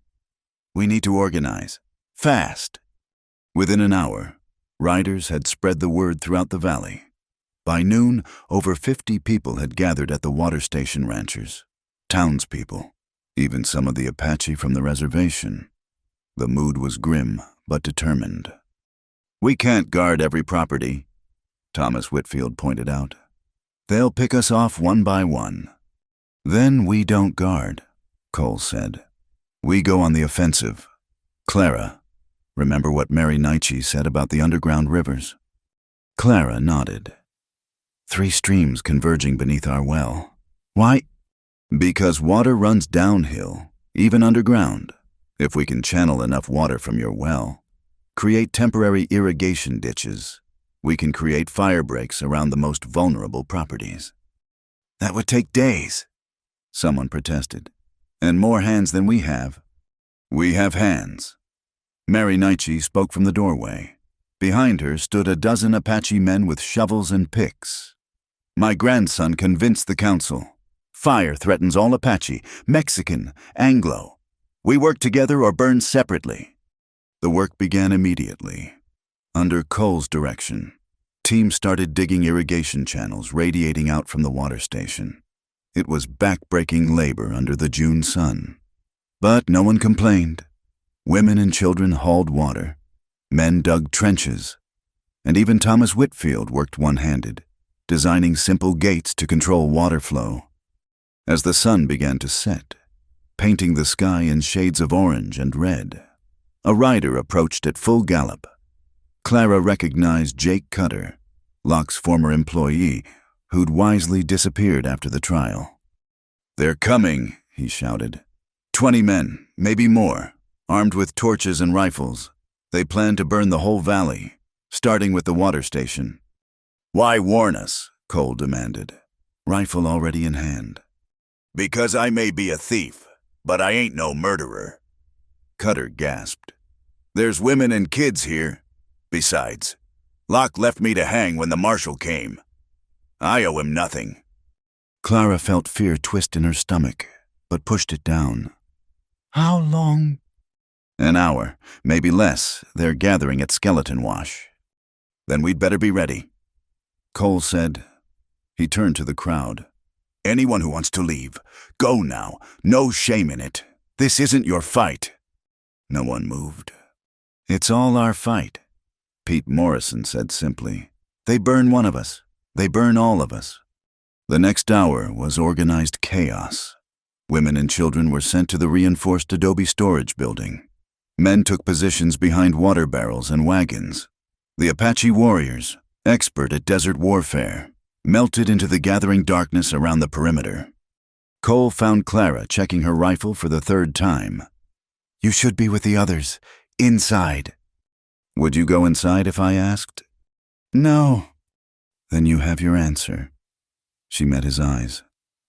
"We need to organize. Fast." Within an hour, riders had spread the word throughout the valley. By noon, over 50 people had gathered at the water station ranchers, townspeople, even some of the Apache from the reservation. The mood was grim, but determined. "We can't guard every property," Thomas Whitfield pointed out. "They'll pick us off one by one." "Then we don't guard," Cole said. "We go on the offensive." "Clara, remember what Mary Nietzsche said about the underground rivers?" Clara nodded. 3 streams converging beneath our well. "Why?" "Because water runs downhill, even underground. If we can channel enough water from your well, create temporary irrigation ditches, we can create fire breaks around the most vulnerable properties." "That would take days," someone protested. "And more hands than we have." "We have hands." Mary Nietzsche spoke from the doorway. Behind her stood a dozen Apache men with shovels and picks. "My grandson convinced the council. Fire threatens all Apache, Mexican, Anglo. We work together or burn separately." The work began immediately. Under Cole's direction, teams started digging irrigation channels radiating out from the water station. It was back-breaking labor under the June sun. But no one complained. Women and children hauled water. Men dug trenches. And even Thomas Whitfield worked one-handed, designing simple gates to control water flow. As the sun began to set, painting the sky in shades of orange and red, a rider approached at full gallop. Clara recognized Jake Cutter, Locke's former employee, who'd wisely disappeared after the trial. "They're coming," he shouted. 20 men, maybe more, armed with torches and rifles. They plan to burn the whole valley. starting with the water station. "Why warn us?" Cole demanded, rifle already in hand. "Because I may be a thief, but I ain't no murderer." Cutter gasped. "There's women and kids here. Besides, Locke left me to hang when the marshal came. I owe him nothing." Clara felt fear twist in her stomach, but pushed it down. "How long?" "An hour, maybe less. They're gathering at Skeleton Wash." "Then we'd better be ready," Cole said. He turned to the crowd. "Anyone who wants to leave, go now. No shame in it. This isn't your fight." No one moved. "It's all our fight," Pete Morrison said simply. "They burn one of us. They burn all of us." The next hour was organized chaos. Women and children were sent to the reinforced adobe storage building. Men took positions behind water barrels and wagons. The Apache warriors, expert at desert warfare, melted into the gathering darkness around the perimeter. Cole found Clara checking her rifle for the third time. "You should be with the others. Inside." "Would you go inside if I asked?" "No." "Then you have your answer." She met his eyes.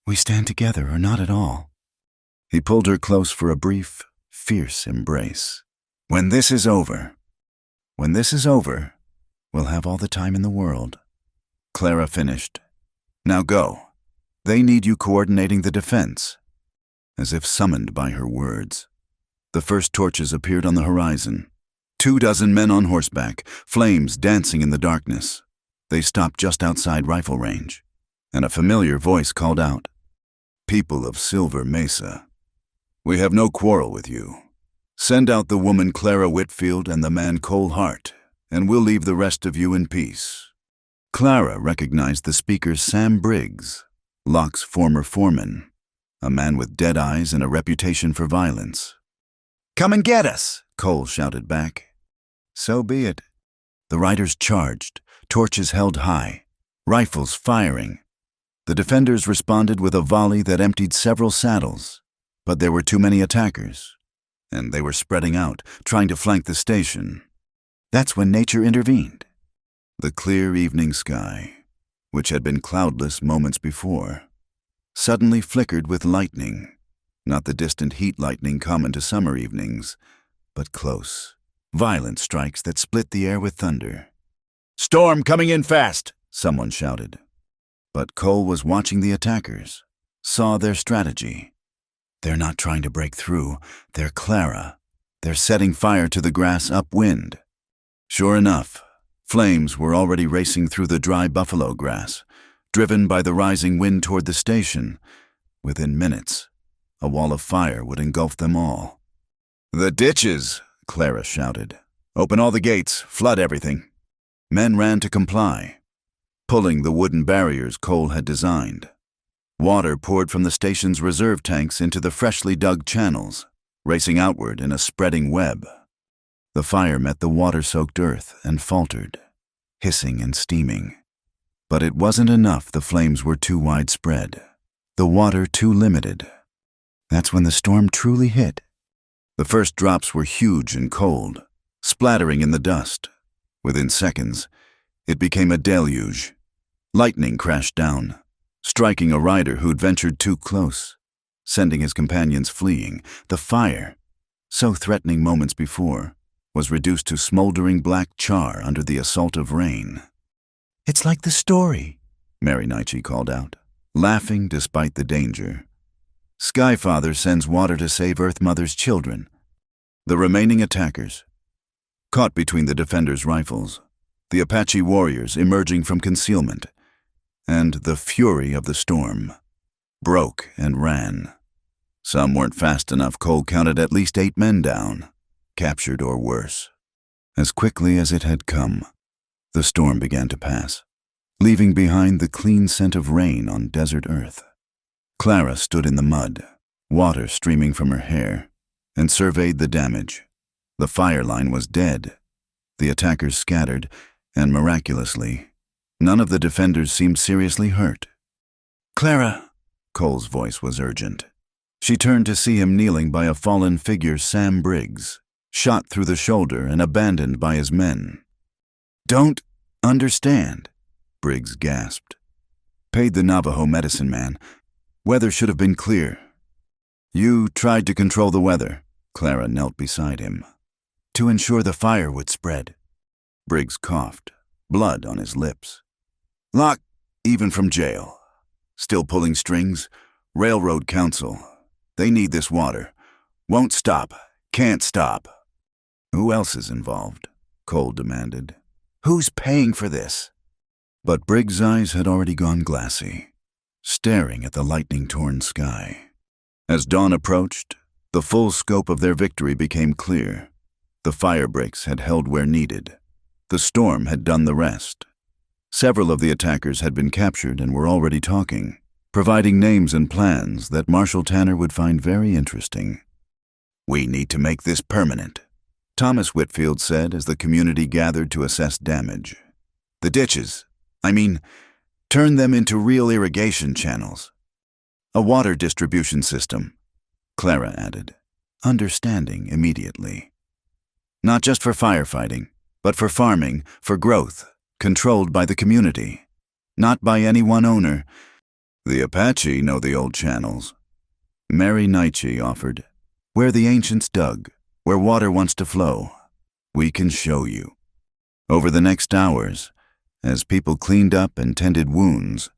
"We stand together or not at all." He pulled her close for a brief, fierce embrace. When this is over, we'll have all the time in the world." Clara finished. "Now go. They need you coordinating the defense." As if summoned by her words, the first torches appeared on the horizon. 24 men on horseback, flames dancing in the darkness. They stopped just outside rifle range, and a familiar voice called out, "People of Silver Mesa, we have no quarrel with you. Send out the woman Clara Whitfield and the man Cole Hart, and we'll leave the rest of you in peace." Clara recognized the speaker Sam Briggs, Locke's former foreman, a man with dead eyes and a reputation for violence. "Come and get us," Cole shouted back. So be it. The riders charged, torches held high, rifles firing. The defenders responded with a volley that emptied several saddles, but there were too many attackers, and they were spreading out, trying to flank the station. That's when nature intervened. The clear evening sky, which had been cloudless moments before, suddenly flickered with lightning, not the distant heat lightning common to summer evenings, but close, violent strikes that split the air with thunder. "Storm coming in fast," someone shouted. But Cole was watching the attackers, saw their strategy. They're not trying to break through, they're Clara. They're setting fire to the grass upwind. Sure enough, flames were already racing through the dry buffalo grass, driven by the rising wind toward the station. Within minutes, a wall of fire would engulf them all. "The ditches," Clara shouted. "Open all the gates, flood everything." Men ran to comply, pulling the wooden barriers Cole had designed. Water poured from the station's reserve tanks into the freshly dug channels, racing outward in a spreading web. The fire met the water-soaked earth and faltered, hissing and steaming. But it wasn't enough. The flames were too widespread, the water too limited. That's when the storm truly hit. The first drops were huge and cold, splattering in the dust. Within seconds, it became a deluge. Lightning crashed down, striking a rider who'd ventured too close, sending his companions fleeing. The fire, so threatening moments before, was reduced to smoldering black char under the assault of rain. "It's like the story," Mary Nietzsche called out, laughing despite the danger. "Skyfather sends water to save Earth Mother's children." The remaining attackers, caught between the defenders' rifles, the Apache warriors emerging from concealment, and the fury of the storm, broke and ran. Some weren't fast enough. Cole counted at least 8 men down, captured or worse. As quickly as it had come, the storm began to pass, leaving behind the clean scent of rain on desert earth. Clara stood in the mud, water streaming from her hair, and surveyed the damage. The fire line was dead, the attackers scattered, and miraculously, none of the defenders seemed seriously hurt. "Clara," Cole's voice was urgent. She turned to see him kneeling by a fallen figure, Sam Briggs, shot through the shoulder and abandoned by his men. Don't understand, Briggs gasped. Paid the Navajo medicine man. Weather should have been clear. You tried to control the weather. Clara knelt beside him. To ensure the fire would spread. Briggs coughed, blood on his lips. Locke, even from jail. Still pulling strings. Railroad Council. They need this water. Won't stop. Can't stop. Who else is involved? Cole demanded. Who's paying for this? But Briggs' eyes had already gone glassy, staring at the lightning-torn sky. As dawn approached, the full scope of their victory became clear. The fire breaks had held where needed. The storm had done the rest. Several of the attackers had been captured and were already talking, providing names and plans that Marshal Tanner would find very interesting. We need to make this permanent, Thomas Whitfield said as the community gathered to assess damage. The ditches, turn them into real irrigation channels. A water distribution system, Clara added, understanding immediately. Not just for firefighting, but for farming, for growth, controlled by the community, not by any one owner. The Apache know the old channels. Mary Nietzsche offered, where the ancients dug, where water wants to flow. We can show you. Over the next hours, as people cleaned up and tended wounds,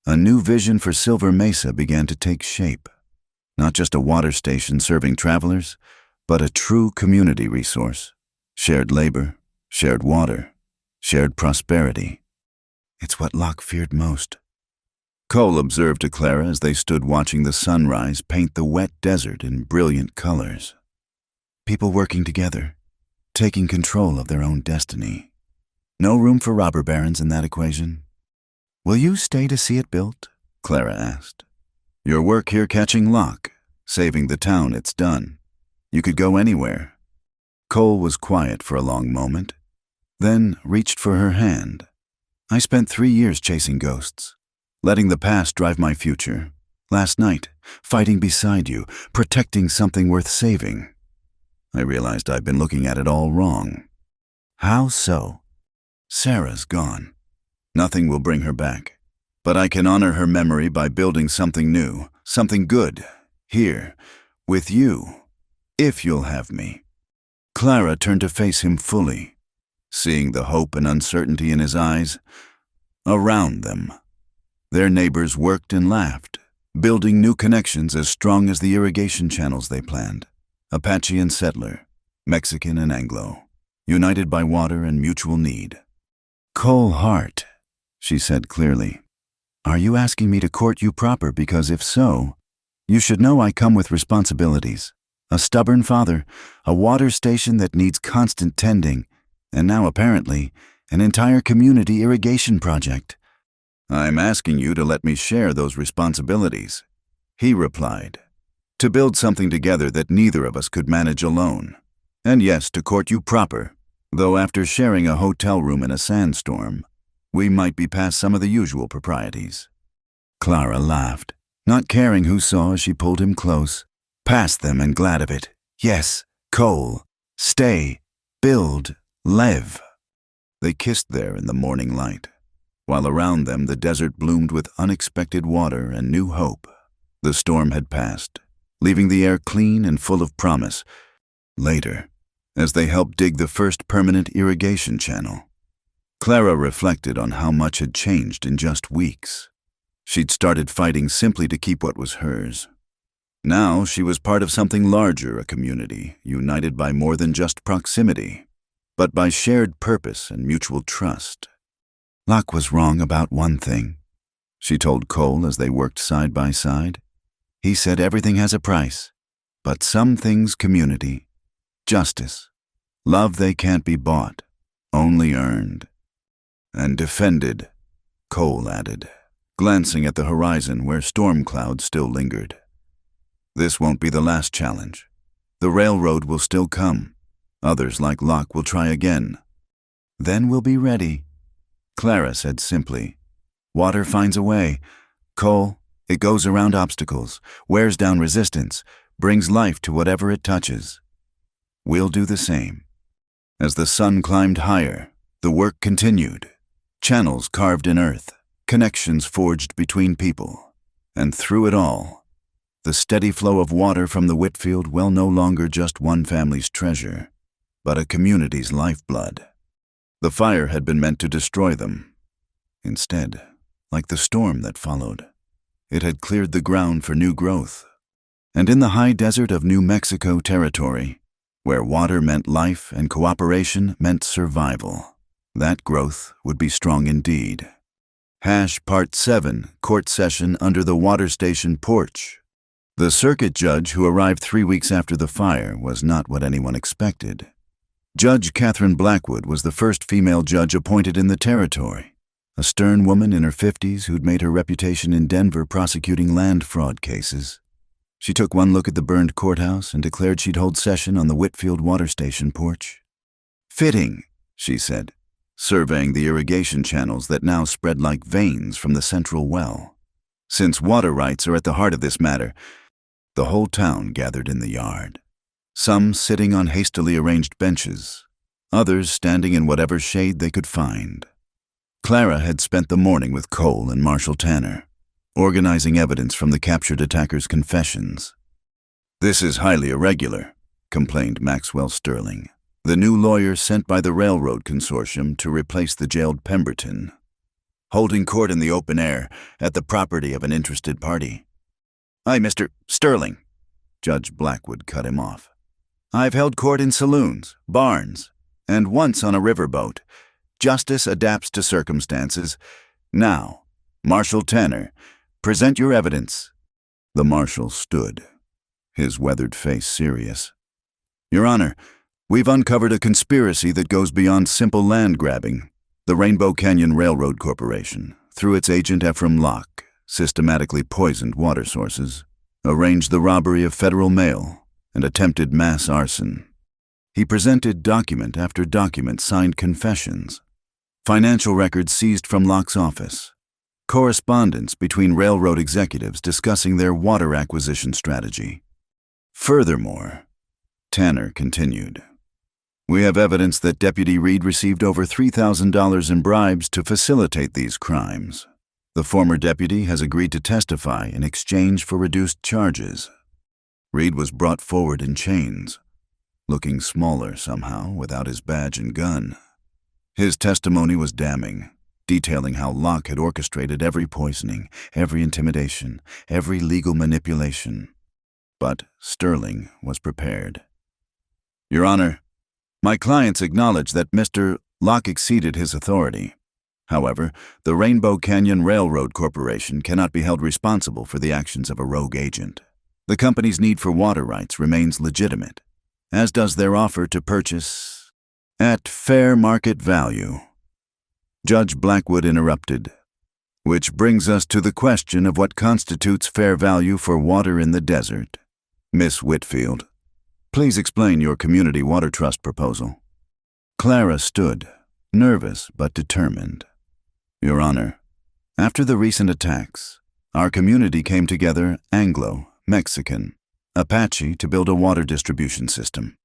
a new vision for Silver Mesa began to take shape. Not just a water station serving travelers, but a true community resource. Shared labor, shared water, shared prosperity. It's what Locke feared most. Cole observed to Clara as they stood watching the sunrise paint the wet desert in brilliant colors. People working together, taking control of their own destiny. No room for robber barons in that equation. Will you stay to see it built? Clara asked. Your work here catching Locke, saving the town it's done. You could go anywhere. Cole was quiet for a long moment, then reached for her hand. I spent 3 years chasing ghosts, letting the past drive my future. Last night, fighting beside you, protecting something worth saving. I realized I'd been looking at it all wrong. How so? Sarah's gone. Nothing will bring her back. But I can honor her memory by building something new, something good, here, with you, if you'll have me. Clara turned to face him fully, seeing the hope and uncertainty in his eyes. Around them, their neighbors worked and laughed, building new connections as strong as the irrigation channels they planned. Apache and settler, Mexican and Anglo, united by water and mutual need. Cole Hart, she said clearly. Are you asking me to court you proper? Because if so, you should know I come with responsibilities. A stubborn father, a water station that needs constant tending, and now apparently, an entire community irrigation project. I'm asking you to let me share those responsibilities, he replied. To build something together that neither of us could manage alone. And yes, to court you proper, though after sharing a hotel room in a sandstorm, we might be past some of the usual proprieties. Clara laughed, not caring who saw as she pulled him close. Past them and glad of it. Yes, Cole, stay, build, live. They kissed there in the morning light, while around them the desert bloomed with unexpected water and new hope. The storm had passed, leaving the air clean and full of promise. Later, as they helped dig the first permanent irrigation channel, Clara reflected on how much had changed in just weeks. She'd started fighting simply to keep what was hers. Now she was part of something larger, a community, united by more than just proximity, but by shared purpose and mutual trust. Locke was wrong about one thing, she told Cole as they worked side by side. He said everything has a price, but some things community, justice, love they can't be bought, only earned. And defended, Cole added, glancing at the horizon where storm clouds still lingered. This won't be the last challenge. The railroad will still come. Others like Locke will try again. Then we'll be ready, Clara said simply. Water finds a way. Cole, it goes around obstacles, wears down resistance, brings life to whatever it touches. We'll do the same. As the sun climbed higher, The work continued. Channels carved in earth, connections forged between people. And through it all, the steady flow of water from the Whitfield well no longer just one family's treasure, but a community's lifeblood. The fire had been meant to destroy them. Instead, like the storm that followed, it had cleared the ground for new growth. And in the high desert of New Mexico territory, where water meant life and cooperation meant survival, that growth would be strong indeed. Part 7, Court Session under the Water Station Porch. The circuit judge who arrived 3 weeks after the fire was not what anyone expected. Judge Catherine Blackwood was the first female judge appointed in the territory, a stern woman in her 50s who'd made her reputation in Denver prosecuting land fraud cases. She took one look at the burned courthouse and declared she'd hold session on the Whitfield Water Station porch. "Fitting," she said, surveying the irrigation channels that now spread like veins from the central well. Since water rights are at the heart of this matter, the whole town gathered in the yard. Some sitting on hastily arranged benches, others standing in whatever shade they could find. Clara had spent the morning with Cole and Marshall Tanner, organizing evidence from the captured attacker's confessions. "This is highly irregular," complained Maxwell Sterling, the new lawyer sent by the Railroad Consortium to replace the jailed Pemberton. "Holding court in the open air, at the property of an interested party." "Aye, Mr. Sterling," Judge Blackwood cut him off. "I've held court in saloons, barns, and once on a riverboat. Justice adapts to circumstances. Now, Marshall Tanner, present your evidence." The marshal stood, his weathered face serious. "Your Honor, we've uncovered a conspiracy that goes beyond simple land grabbing. The Rainbow Canyon Railroad Corporation, through its agent Ephraim Locke, systematically poisoned water sources, arranged the robbery of federal mail, and attempted mass arson." He presented document after document, signed confessions, financial records seized from Locke's office, correspondence between railroad executives discussing their water acquisition strategy. Furthermore, Tanner continued, "We have evidence that Deputy Reed received over $3,000 in bribes to facilitate these crimes. The former deputy has agreed to testify in exchange for reduced charges." Reed was brought forward in chains, looking smaller somehow without his badge and gun. His testimony was damning, detailing how Locke had orchestrated every poisoning, every intimidation, every legal manipulation. But Sterling was prepared. "Your Honor, my clients acknowledge that Mr. Locke exceeded his authority. However, the Rainbow Canyon Railroad Corporation cannot be held responsible for the actions of a rogue agent. The company's need for water rights remains legitimate, as does their offer to purchase at fair market value." Judge Blackwood interrupted, "Which brings us to the question of what constitutes fair value for water in the desert. Miss Whitfield, please explain your community water trust proposal." Clara stood, nervous but determined. "Your Honor, after the recent attacks, our community came together Anglo, Mexican, Apache to build a water distribution system.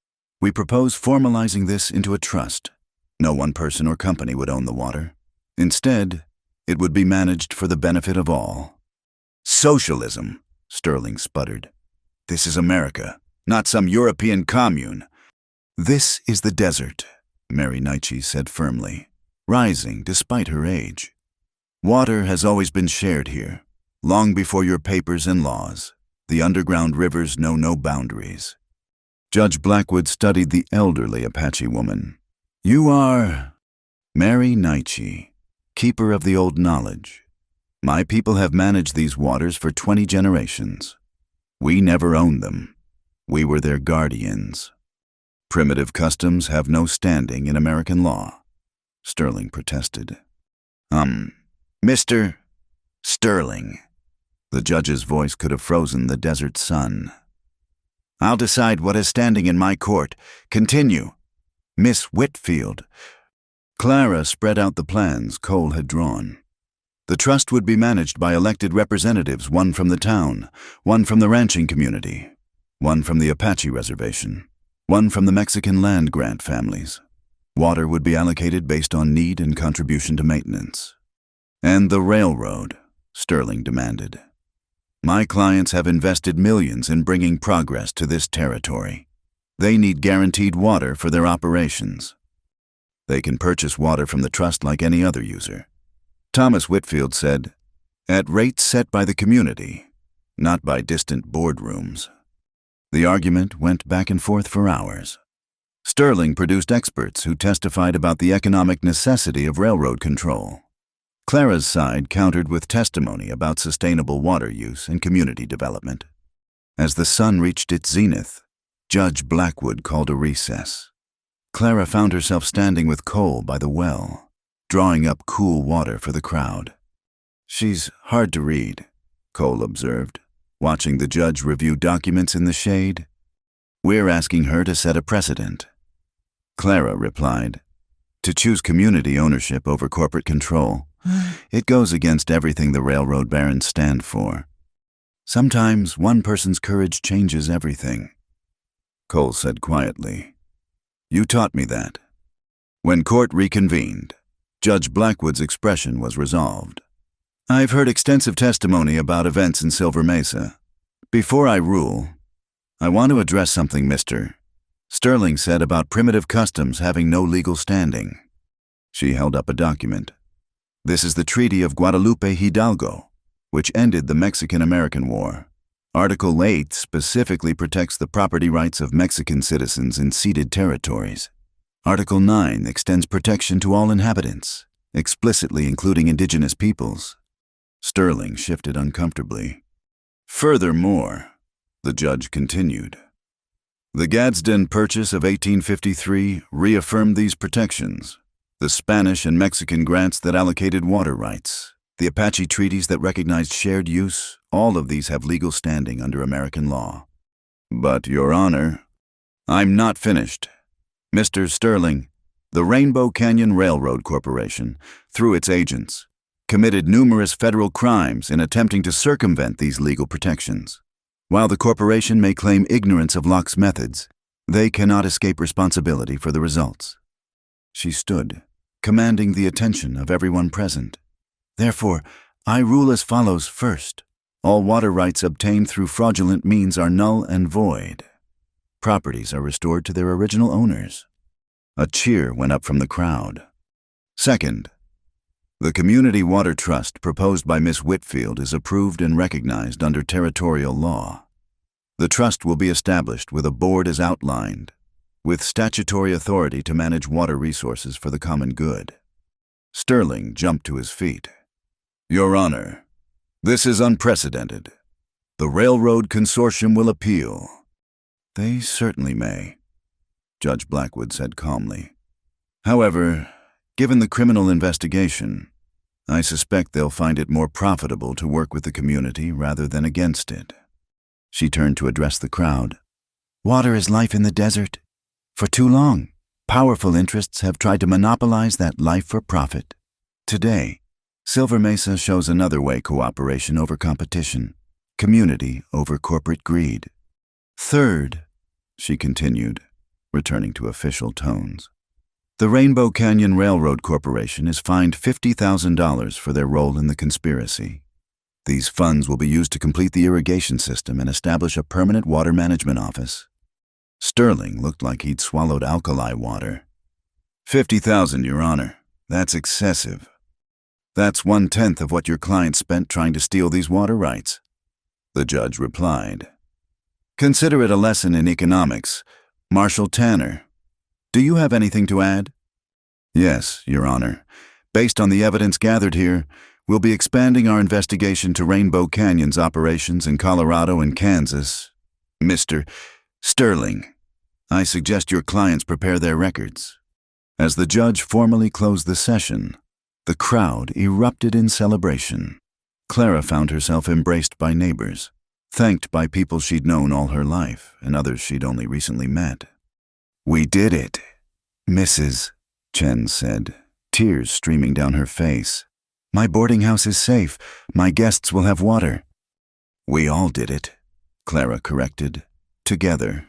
We propose formalizing this into a trust. No one person or company would own the water. Instead, it would be managed for the benefit of all." "Socialism," Sterling sputtered. "This is America, not some European commune." "This is the desert," Mary Nietzsche said firmly, rising despite her age. "Water has always been shared here, long before your papers and laws. The underground rivers know no boundaries." Judge Blackwood studied the elderly Apache woman. "You are Mary Nietzsche, keeper of the old knowledge. My people have managed these waters for 20 generations. We never owned them. We were their guardians. Primitive customs have no standing in American law," Sterling protested. "Mr. Sterling." The judge's voice could have frozen the desert sun. "I'll decide what is standing in my court. Continue. Miss Whitfield." Clara spread out the plans Cole had drawn. The trust would be managed by elected representatives, one from the town, one from the ranching community, one from the Apache reservation, one from the Mexican land grant families. Water would be allocated based on need and contribution to maintenance. And the railroad, Sterling demanded. My clients have invested millions in bringing progress to this territory. They need guaranteed water for their operations. They can purchase water from the trust like any other user. Thomas Whitfield said, at rates set by the community, not by distant boardrooms. The argument went back and forth for hours. Sterling produced experts who testified about the economic necessity of railroad control. Clara's side countered with testimony about sustainable water use and community development. As the sun reached its zenith, Judge Blackwood called a recess. Clara found herself standing with Cole by the well, drawing up cool water for the crowd. She's hard to read, Cole observed, watching the judge review documents in the shade. We're asking her to set a precedent. Clara replied, to choose community ownership over corporate control. It goes against everything the railroad barons stand for. Sometimes one person's courage changes everything. Cole said quietly, you taught me that. When court reconvened, Judge Blackwood's expression was resolved. I've heard extensive testimony about events in Silver Mesa. Before I rule, I want to address something Mr. Sterling said about primitive customs having no legal standing. She held up a document. This is the Treaty of Guadalupe Hidalgo, which ended the Mexican-American War. Article 8 specifically protects the property rights of Mexican citizens in ceded territories. Article 9 extends protection to all inhabitants, explicitly including indigenous peoples. Sterling shifted uncomfortably. Furthermore, the judge continued, the Gadsden Purchase of 1853 reaffirmed these protections. The Spanish and Mexican grants that allocated water rights, the Apache treaties that recognized shared use, all of these have legal standing under American law. But, Your Honor, I'm not finished. Mr. Sterling, the Rainbow Canyon Railroad Corporation, through its agents, committed numerous federal crimes in attempting to circumvent these legal protections. While the corporation may claim ignorance of Locke's methods, they cannot escape responsibility for the results. She stood, commanding the attention of everyone present. Therefore, I rule as follows. First, all water rights obtained through fraudulent means are null and void. Properties are restored to their original owners. A cheer went up from the crowd. Second, the Community Water Trust proposed by Miss Whitfield is approved and recognized under territorial law. The trust will be established with a board as outlined, with statutory authority to manage water resources for the common good. Sterling jumped to his feet. Your Honor, this is unprecedented. The Railroad Consortium will appeal. They certainly may, Judge Blackwood said calmly. However, given the criminal investigation, I suspect they'll find it more profitable to work with the community rather than against it. She turned to address the crowd. Water is life in the desert. For too long, powerful interests have tried to monopolize that life for profit. Today, Silver Mesa shows another way: cooperation over competition, community over corporate greed. Third, she continued, returning to official tones, the Rainbow Canyon Railroad Corporation is fined $50,000 for their role in the conspiracy. These funds will be used to complete the irrigation system and establish a permanent water management office. Sterling looked like he'd swallowed alkali water. $50,000, Your Honor. That's excessive. That's 1/10 of what your client spent trying to steal these water rights, the judge replied. Consider it a lesson in economics. Marshal Tanner, do you have anything to add? Yes, Your Honor. Based on the evidence gathered here, we'll be expanding our investigation to Rainbow Canyon's operations in Colorado and Kansas. Mr. Sterling, I suggest your clients prepare their records. As the judge formally closed the session, the crowd erupted in celebration. Clara found herself embraced by neighbors, thanked by people she'd known all her life and others she'd only recently met. We did it, Mrs. Chen said, tears streaming down her face. My boarding house is safe. My guests will have water. We all did it, Clara corrected, together.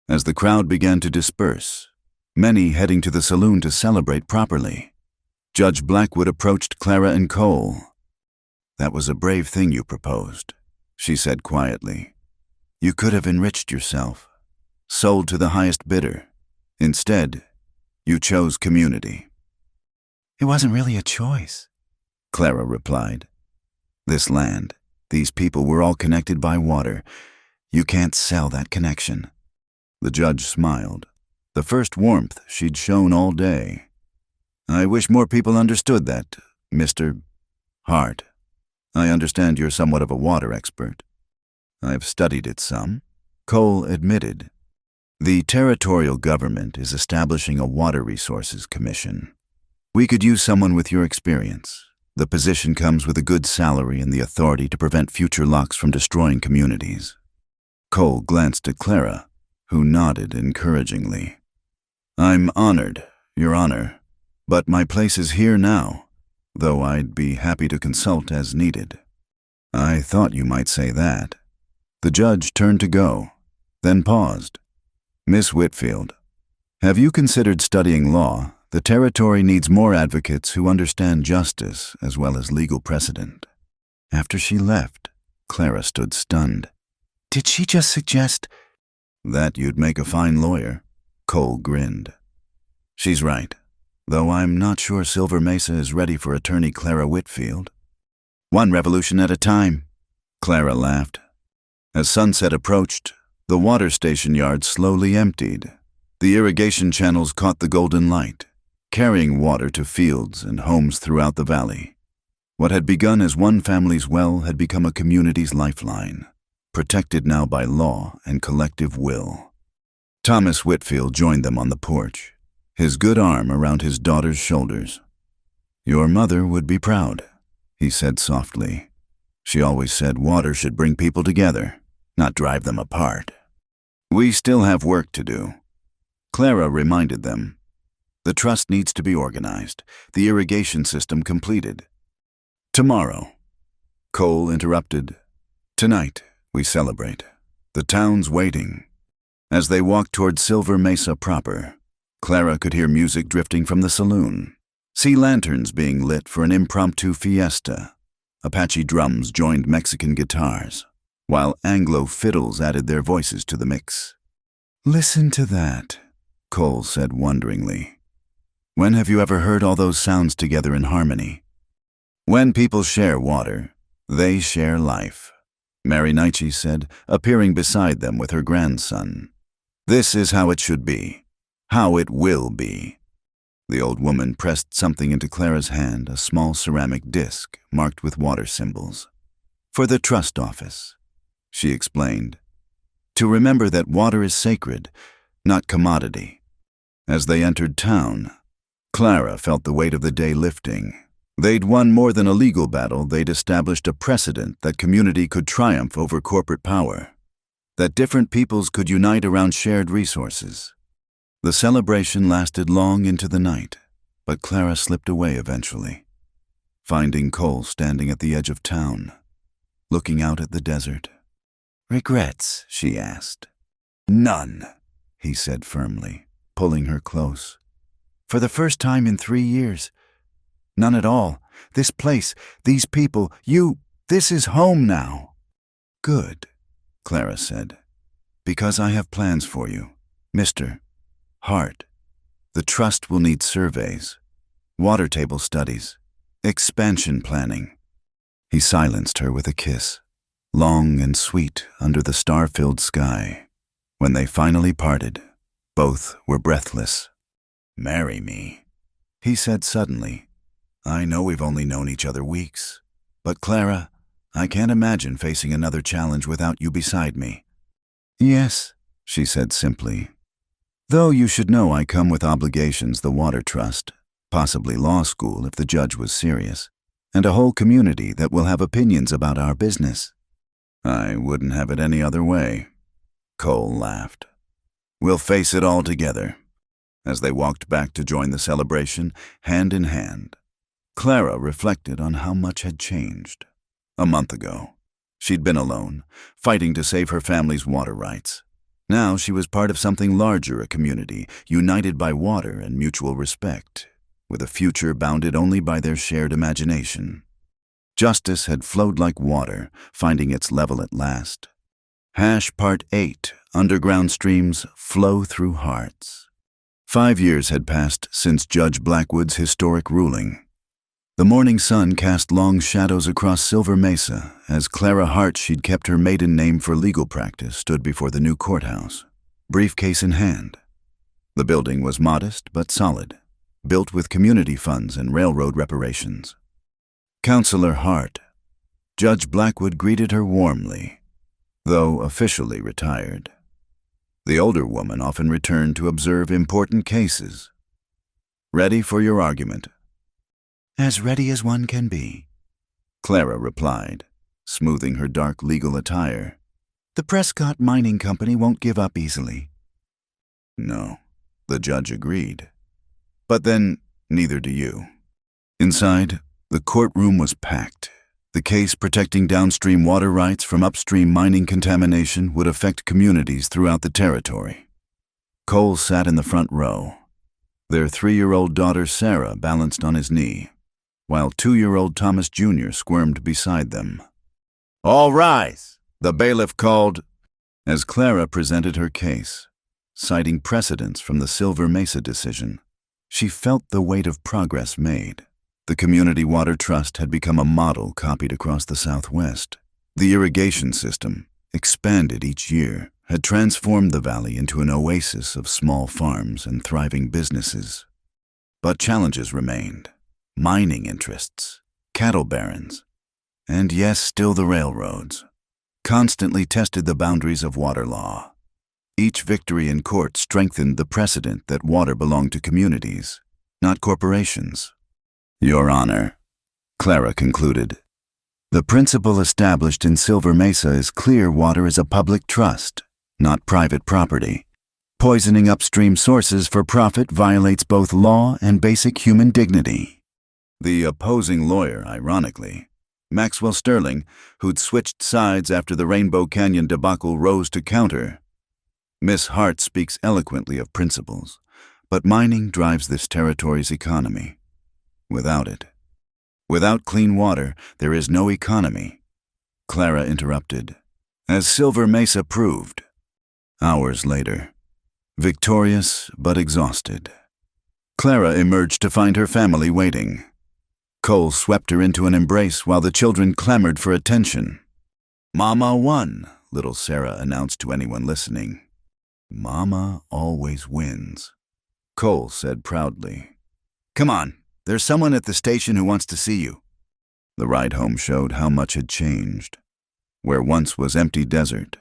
As the crowd began to disperse, many heading to the saloon to celebrate properly. Judge Blackwood approached Clara and Cole. "That was a brave thing you proposed," she said quietly. "You could have enriched yourself, sold to the highest bidder. Instead, you chose community." "It wasn't really a choice," Clara replied. "This land, these people were all connected by water. You can't sell that connection." The judge smiled, the first warmth she'd shown all day. "I wish more people understood that, Mr. Hart. I understand you're somewhat of a water expert." "I've studied it some," Cole admitted. "The territorial government is establishing a water resources commission. We could use someone with your experience. The position comes with a good salary and the authority to prevent future locks from destroying communities." Cole glanced at Clara, who nodded encouragingly. "I'm honored, Your Honor, but my place is here now, though I'd be happy to consult as needed." "I thought you might say that." The judge turned to go, then paused. "Miss Whitfield, have you considered studying law? The territory needs more advocates who understand justice as well as legal precedent." After she left, Clara stood stunned. "Did she just suggest—" "That you'd make a fine lawyer," Cole grinned. "She's right, though I'm not sure Silver Mesa is ready for attorney Clara Whitfield." "One revolution at a time," Clara laughed. As sunset approached, the water station yard slowly emptied. The irrigation channels caught the golden light, carrying water to fields and homes throughout the valley. What had begun as one family's well had become a community's lifeline, protected now by law and collective will. Thomas Whitfield joined them on the porch, his good arm around his daughter's shoulders. "Your mother would be proud," he said softly. "She always said water should bring people together, not drive them apart." "We still have work to do," Clara reminded them. "The trust needs to be organized, the irrigation system completed." "Tomorrow," Cole interrupted. "Tonight, we celebrate. The town's waiting." As they walked toward Silver Mesa proper, Clara could hear music drifting from the saloon, see lanterns being lit for an impromptu fiesta. Apache drums joined Mexican guitars, while Anglo fiddles added their voices to the mix. "Listen to that," Cole said wonderingly. "When have you ever heard all those sounds together in harmony?" "When people share water, they share life," Mary Nietzsche said, appearing beside them with her grandson. "This is how it should be, how it will be." The old woman pressed something into Clara's hand, a small ceramic disc marked with water symbols. "For the trust office," she explained. "To remember that water is sacred, not commodity." As they entered town, Clara felt the weight of the day lifting. They'd won more than a legal battle, they'd established a precedent that community could triumph over corporate power, that different peoples could unite around shared resources. The celebration lasted long into the night, but Clara slipped away eventually, finding Cole standing at the edge of town, looking out at the desert. "Regrets?" she asked. "None," he said firmly, pulling her close. "For the first time in 3 years. None at all. This place, these people, this is home now." "Good," Clara said, "because I have plans for you, Mr. Hart. The trust will need surveys, water table studies, expansion planning." He silenced her with a kiss, long and sweet under the star-filled sky. When they finally parted, both were breathless. "Marry me," he said suddenly. "I know we've only known each other weeks, but Clara, I can't imagine facing another challenge without you beside me." "Yes," she said simply. "Though you should know I come with obligations, the Water Trust, possibly law school if the judge was serious, and a whole community that will have opinions about our business." "I wouldn't have it any other way," Cole laughed. "We'll face it all together." As they walked back to join the celebration, hand in hand, Clara reflected on how much had changed. A month ago, she'd been alone, fighting to save her family's water rights. Now she was part of something larger, a community, united by water and mutual respect, with a future bounded only by their shared imagination. Justice had flowed like water, finding its level at last. Part 8. Underground streams flow through hearts. 5 years had passed since Judge Blackwood's historic ruling. The morning sun cast long shadows across Silver Mesa as Clara Hart, she'd kept her maiden name for legal practice, stood before the new courthouse, briefcase in hand. The building was modest but solid, built with community funds and railroad reparations. Counselor Hart. Judge Blackwood greeted her warmly, though officially retired. The older woman often returned to observe important cases. "Ready for your argument?" "As ready as one can be," Clara replied, smoothing her dark legal attire. "The Prescott Mining Company won't give up easily." "No," the judge agreed. "But then, neither do you." Inside, the courtroom was packed. The case protecting downstream water rights from upstream mining contamination would affect communities throughout the territory. Cole sat in the front row. Their 3-year-old daughter Sarah balanced on his knee, while 2-year-old Thomas Jr. squirmed beside them. "All rise," the bailiff called, as Clara presented her case, citing precedents from the Silver Mesa decision. She felt the weight of progress made. The Community Water Trust had become a model copied across the Southwest. The irrigation system, expanded each year, had transformed the valley into an oasis of small farms and thriving businesses. But challenges remained. Mining interests, cattle barons, and yes, still the railroads, constantly tested the boundaries of water law. Each victory in court strengthened the precedent that water belonged to communities, not corporations. "Your Honor," Clara concluded, "the principle established in Silver Mesa is clear: water is a public trust, not private property. Poisoning upstream sources for profit violates both law and basic human dignity." The opposing lawyer, ironically, Maxwell Sterling, who'd switched sides after the Rainbow Canyon debacle, rose to counter. "Miss Hart speaks eloquently of principles, but mining drives this territory's economy. Without clean water, there is no economy," Clara interrupted, as Silver Mesa proved. Hours later, victorious but exhausted, Clara emerged to find her family waiting. Cole swept her into an embrace while the children clamored for attention. "Mama won," little Sarah announced to anyone listening. "Mama always wins," Cole said proudly. "Come on, there's someone at the station who wants to see you." The ride home showed how much had changed. Where once was empty desert,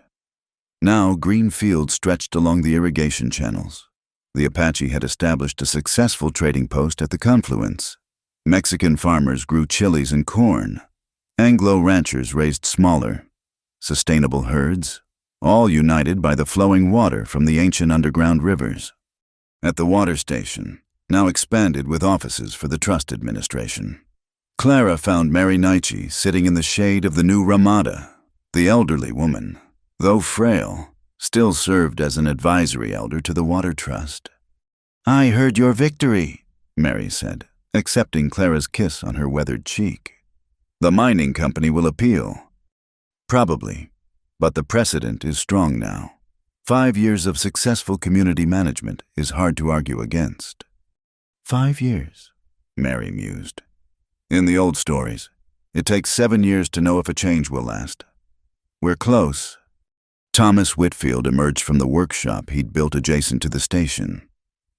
now green fields stretched along the irrigation channels. The Apache had established a successful trading post at the confluence. Mexican farmers grew chilies and corn. Anglo ranchers raised smaller, sustainable herds, all united by the flowing water from the ancient underground rivers. At the water station, now expanded with offices for the trust administration, Clara found Mary Nietzsche sitting in the shade of the new Ramada. The elderly woman, though frail, still served as an advisory elder to the Water Trust. "I heard your victory," Mary said, accepting Clara's kiss on her weathered cheek. "The mining company will appeal." "Probably, but the precedent is strong now. 5 years of successful community management is hard to argue against." 5 years, Mary mused. "In the old stories, it takes 7 years to know if a change will last. We're close." Thomas Whitfield emerged from the workshop he'd built adjacent to the station.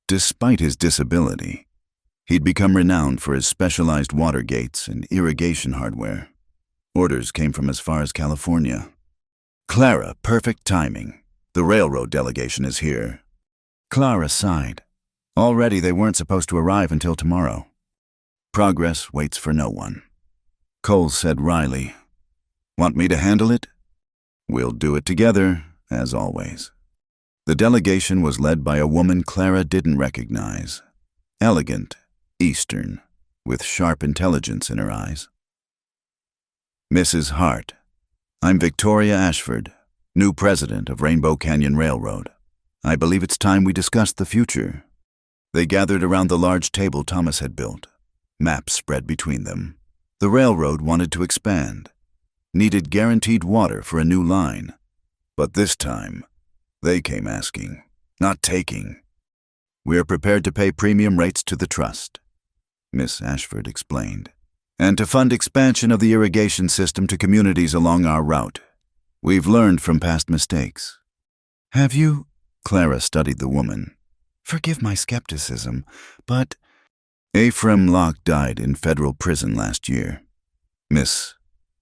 Despite his disability, he'd become renowned for his specialized water gates and irrigation hardware. Orders came from as far as California. "Clara, perfect timing. The railroad delegation is here." Clara sighed. Already they weren't supposed to arrive until tomorrow. "Progress waits for no one." Cole said wryly, "Want me to handle it?" "We'll do it together, as always." The delegation was led by a woman Clara didn't recognize. Elegant, Eastern, with sharp intelligence in her eyes. "Mrs. Hart, I'm Victoria Ashford. new president of Rainbow Canyon Railroad. I believe it's time we discussed the future. They gathered around the large table Thomas had built, maps spread between them. The railroad wanted to expand, needed guaranteed water for a new line. But this time, they came asking, not taking. We're prepared to pay premium rates to the trust, Miss Ashford explained, and to fund expansion of the irrigation system to communities along our route. We've learned from past mistakes. Have you? Clara studied the woman. Forgive my skepticism, but Ephraim Locke died in federal prison last year, Miss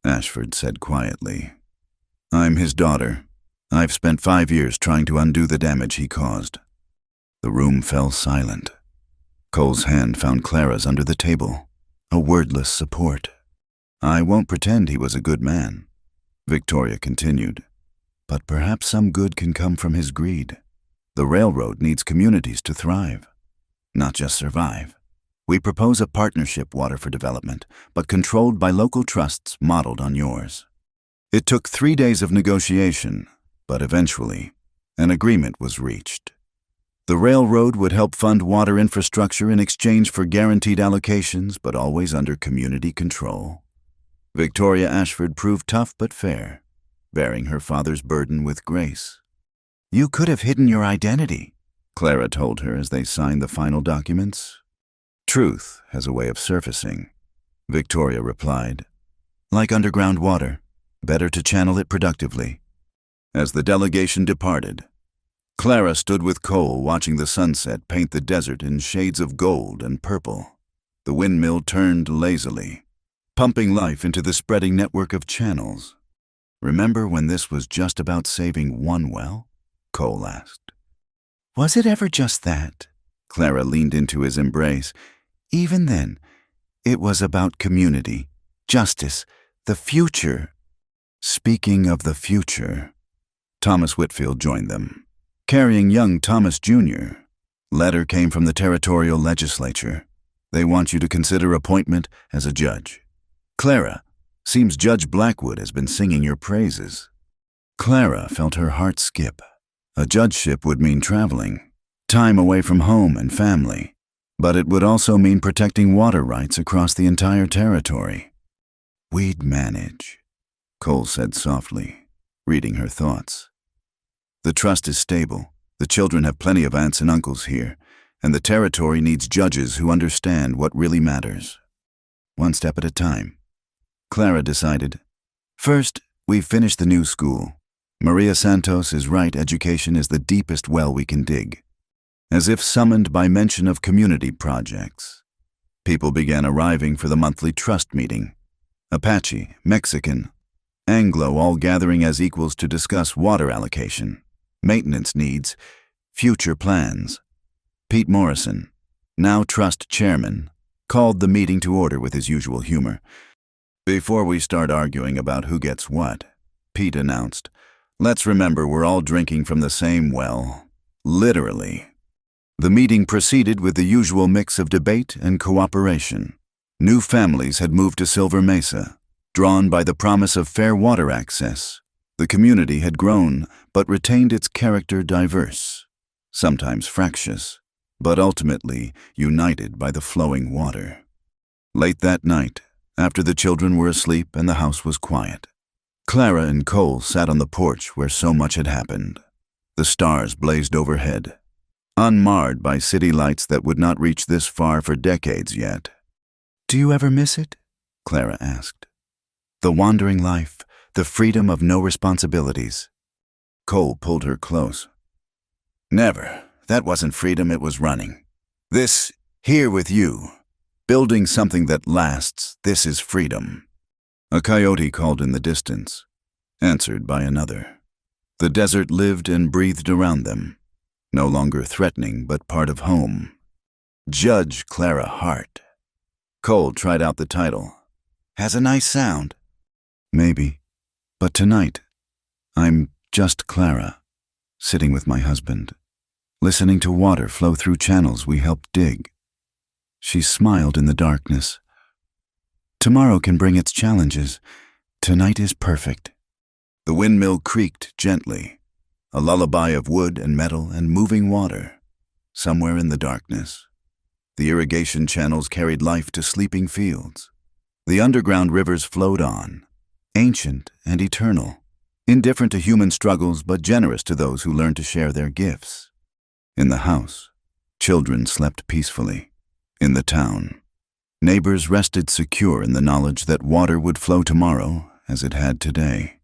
Ashford said quietly. I'm his daughter. I've spent 5 years trying to undo the damage he caused. The room fell silent. Cole's hand found Clara's under the table, a wordless support. I won't pretend he was a good man, Victoria continued, but perhaps some good can come from his greed. The railroad needs communities to thrive, not just survive. We propose a partnership water for development, but controlled by local trusts modeled on yours. It took 3 days of negotiation, but eventually, an agreement was reached. The railroad would help fund water infrastructure in exchange for guaranteed allocations, but always under community control. Victoria Ashford proved tough but fair, bearing her father's burden with grace. You could have hidden your identity, Clara told her as they signed the final documents. Truth has a way of surfacing, Victoria replied. Like underground water, better to channel it productively. As the delegation departed, Clara stood with Cole watching the sunset paint the desert in shades of gold and purple. The windmill turned lazily, pumping life into the spreading network of channels. Remember when this was just about saving one well? Cole asked. Was it ever just that? Clara leaned into his embrace. Even then, it was about community, justice, the future. Speaking of the future, Thomas Whitfield joined them, carrying young Thomas Jr. Letter came from the territorial legislature. They want you to consider appointment as a judge. Clara, seems Judge Blackwood has been singing your praises. Clara felt her heart skip. A judgeship would mean traveling, time away from home and family, but it would also mean protecting water rights across the entire territory. We'd manage, Cole said softly, reading her thoughts. The trust is stable, the children have plenty of aunts and uncles here, and the territory needs judges who understand what really matters. One step at a time. Clara decided. First, we've finished the new school. Maria Santos is right, education is the deepest well we can dig. As if summoned by mention of community projects, people began arriving for the monthly trust meeting. Apache, Mexican, Anglo all gathering as equals to discuss water allocation, maintenance needs, future plans. Pete Morrison, now trust chairman, called the meeting to order with his usual humor. Before we start arguing about who gets what, Pete announced, let's remember we're all drinking from the same well, literally. The meeting proceeded with the usual mix of debate and cooperation. New families had moved to Silver Mesa, drawn by the promise of fair water access. The community had grown, but retained its character diverse, sometimes fractious, but ultimately united by the flowing water. Late that night, after the children were asleep and the house was quiet, Clara and Cole sat on the porch where so much had happened. The stars blazed overhead, unmarred by city lights that would not reach this far for decades yet. Do you ever miss it? Clara asked. The wandering life, the freedom of no responsibilities. Cole pulled her close. Never. That wasn't freedom, it was running. This, here with you, building something that lasts, this is freedom. A coyote called in the distance, answered by another. The desert lived and breathed around them, no longer threatening but part of home. Judge Clara Hart. Cole tried out the title. Has a nice sound. Maybe, but tonight, I'm just Clara, sitting with my husband, listening to water flow through channels we helped dig. She smiled in the darkness. Tomorrow can bring its challenges. Tonight is perfect. The windmill creaked gently, a lullaby of wood and metal and moving water. Somewhere in the darkness, the irrigation channels carried life to sleeping fields. The underground rivers flowed on, ancient and eternal, indifferent to human struggles but generous to those who learned to share their gifts. In the house, children slept peacefully. In the town, neighbors rested secure in the knowledge that water would flow tomorrow as it had today.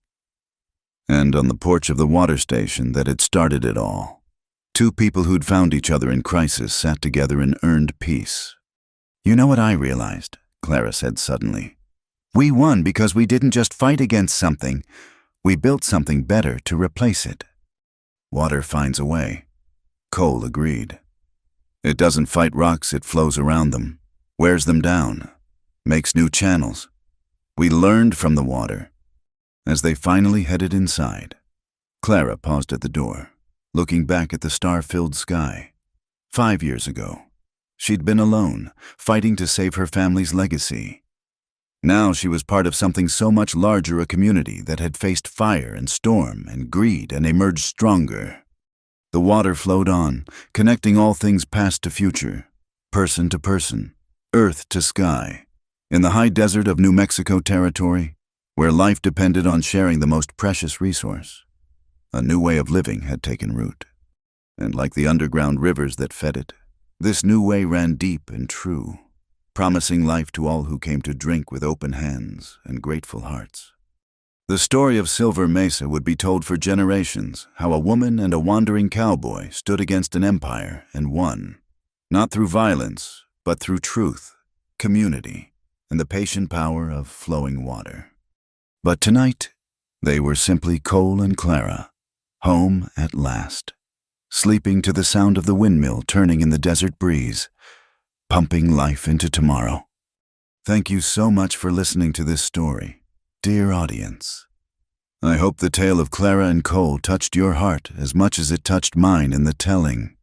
And on the porch of the water station that had started it all, two people who'd found each other in crisis sat together and earned peace. "You know what I realized?" Clara said suddenly. "We won because we didn't just fight against something. We built something better to replace it." "Water finds a way," Cole agreed. "It doesn't fight rocks, it flows around them, wears them down, makes new channels. We learned from the water." As they finally headed inside, Clara paused at the door, looking back at the star-filled sky. 5 years ago, she'd been alone, fighting to save her family's legacy. Now she was part of something so much larger, a community that had faced fire and storm and greed and emerged stronger. The water flowed on, connecting all things past to future, person to person, earth to sky. In the high desert of New Mexico territory, where life depended on sharing the most precious resource, a new way of living had taken root. And like the underground rivers that fed it, this new way ran deep and true, promising life to all who came to drink with open hands and grateful hearts. The story of Silver Mesa would be told for generations, how a woman and a wandering cowboy stood against an empire and won, not through violence, but through truth, community, and the patient power of flowing water. But tonight, they were simply Cole and Clara, home at last, sleeping to the sound of the windmill turning in the desert breeze, pumping life into tomorrow. Thank you so much for listening to this story, dear audience. I hope the tale of Clara and Cole touched your heart as much as it touched mine in the telling.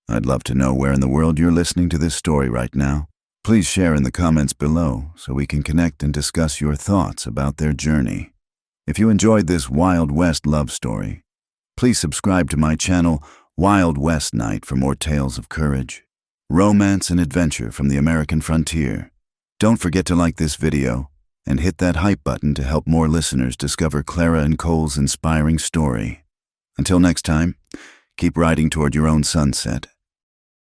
I'd love to know where in the world you're listening to this story right now. Please share in the comments below so we can connect and discuss your thoughts about their journey. If you enjoyed this Wild West love story, please subscribe to my channel, Wild West Night, for more tales of courage, romance, and adventure from the American frontier. Don't forget to like this video and hit that hype button to help more listeners discover Clara and Cole's inspiring story. Until next time, keep riding toward your own sunset.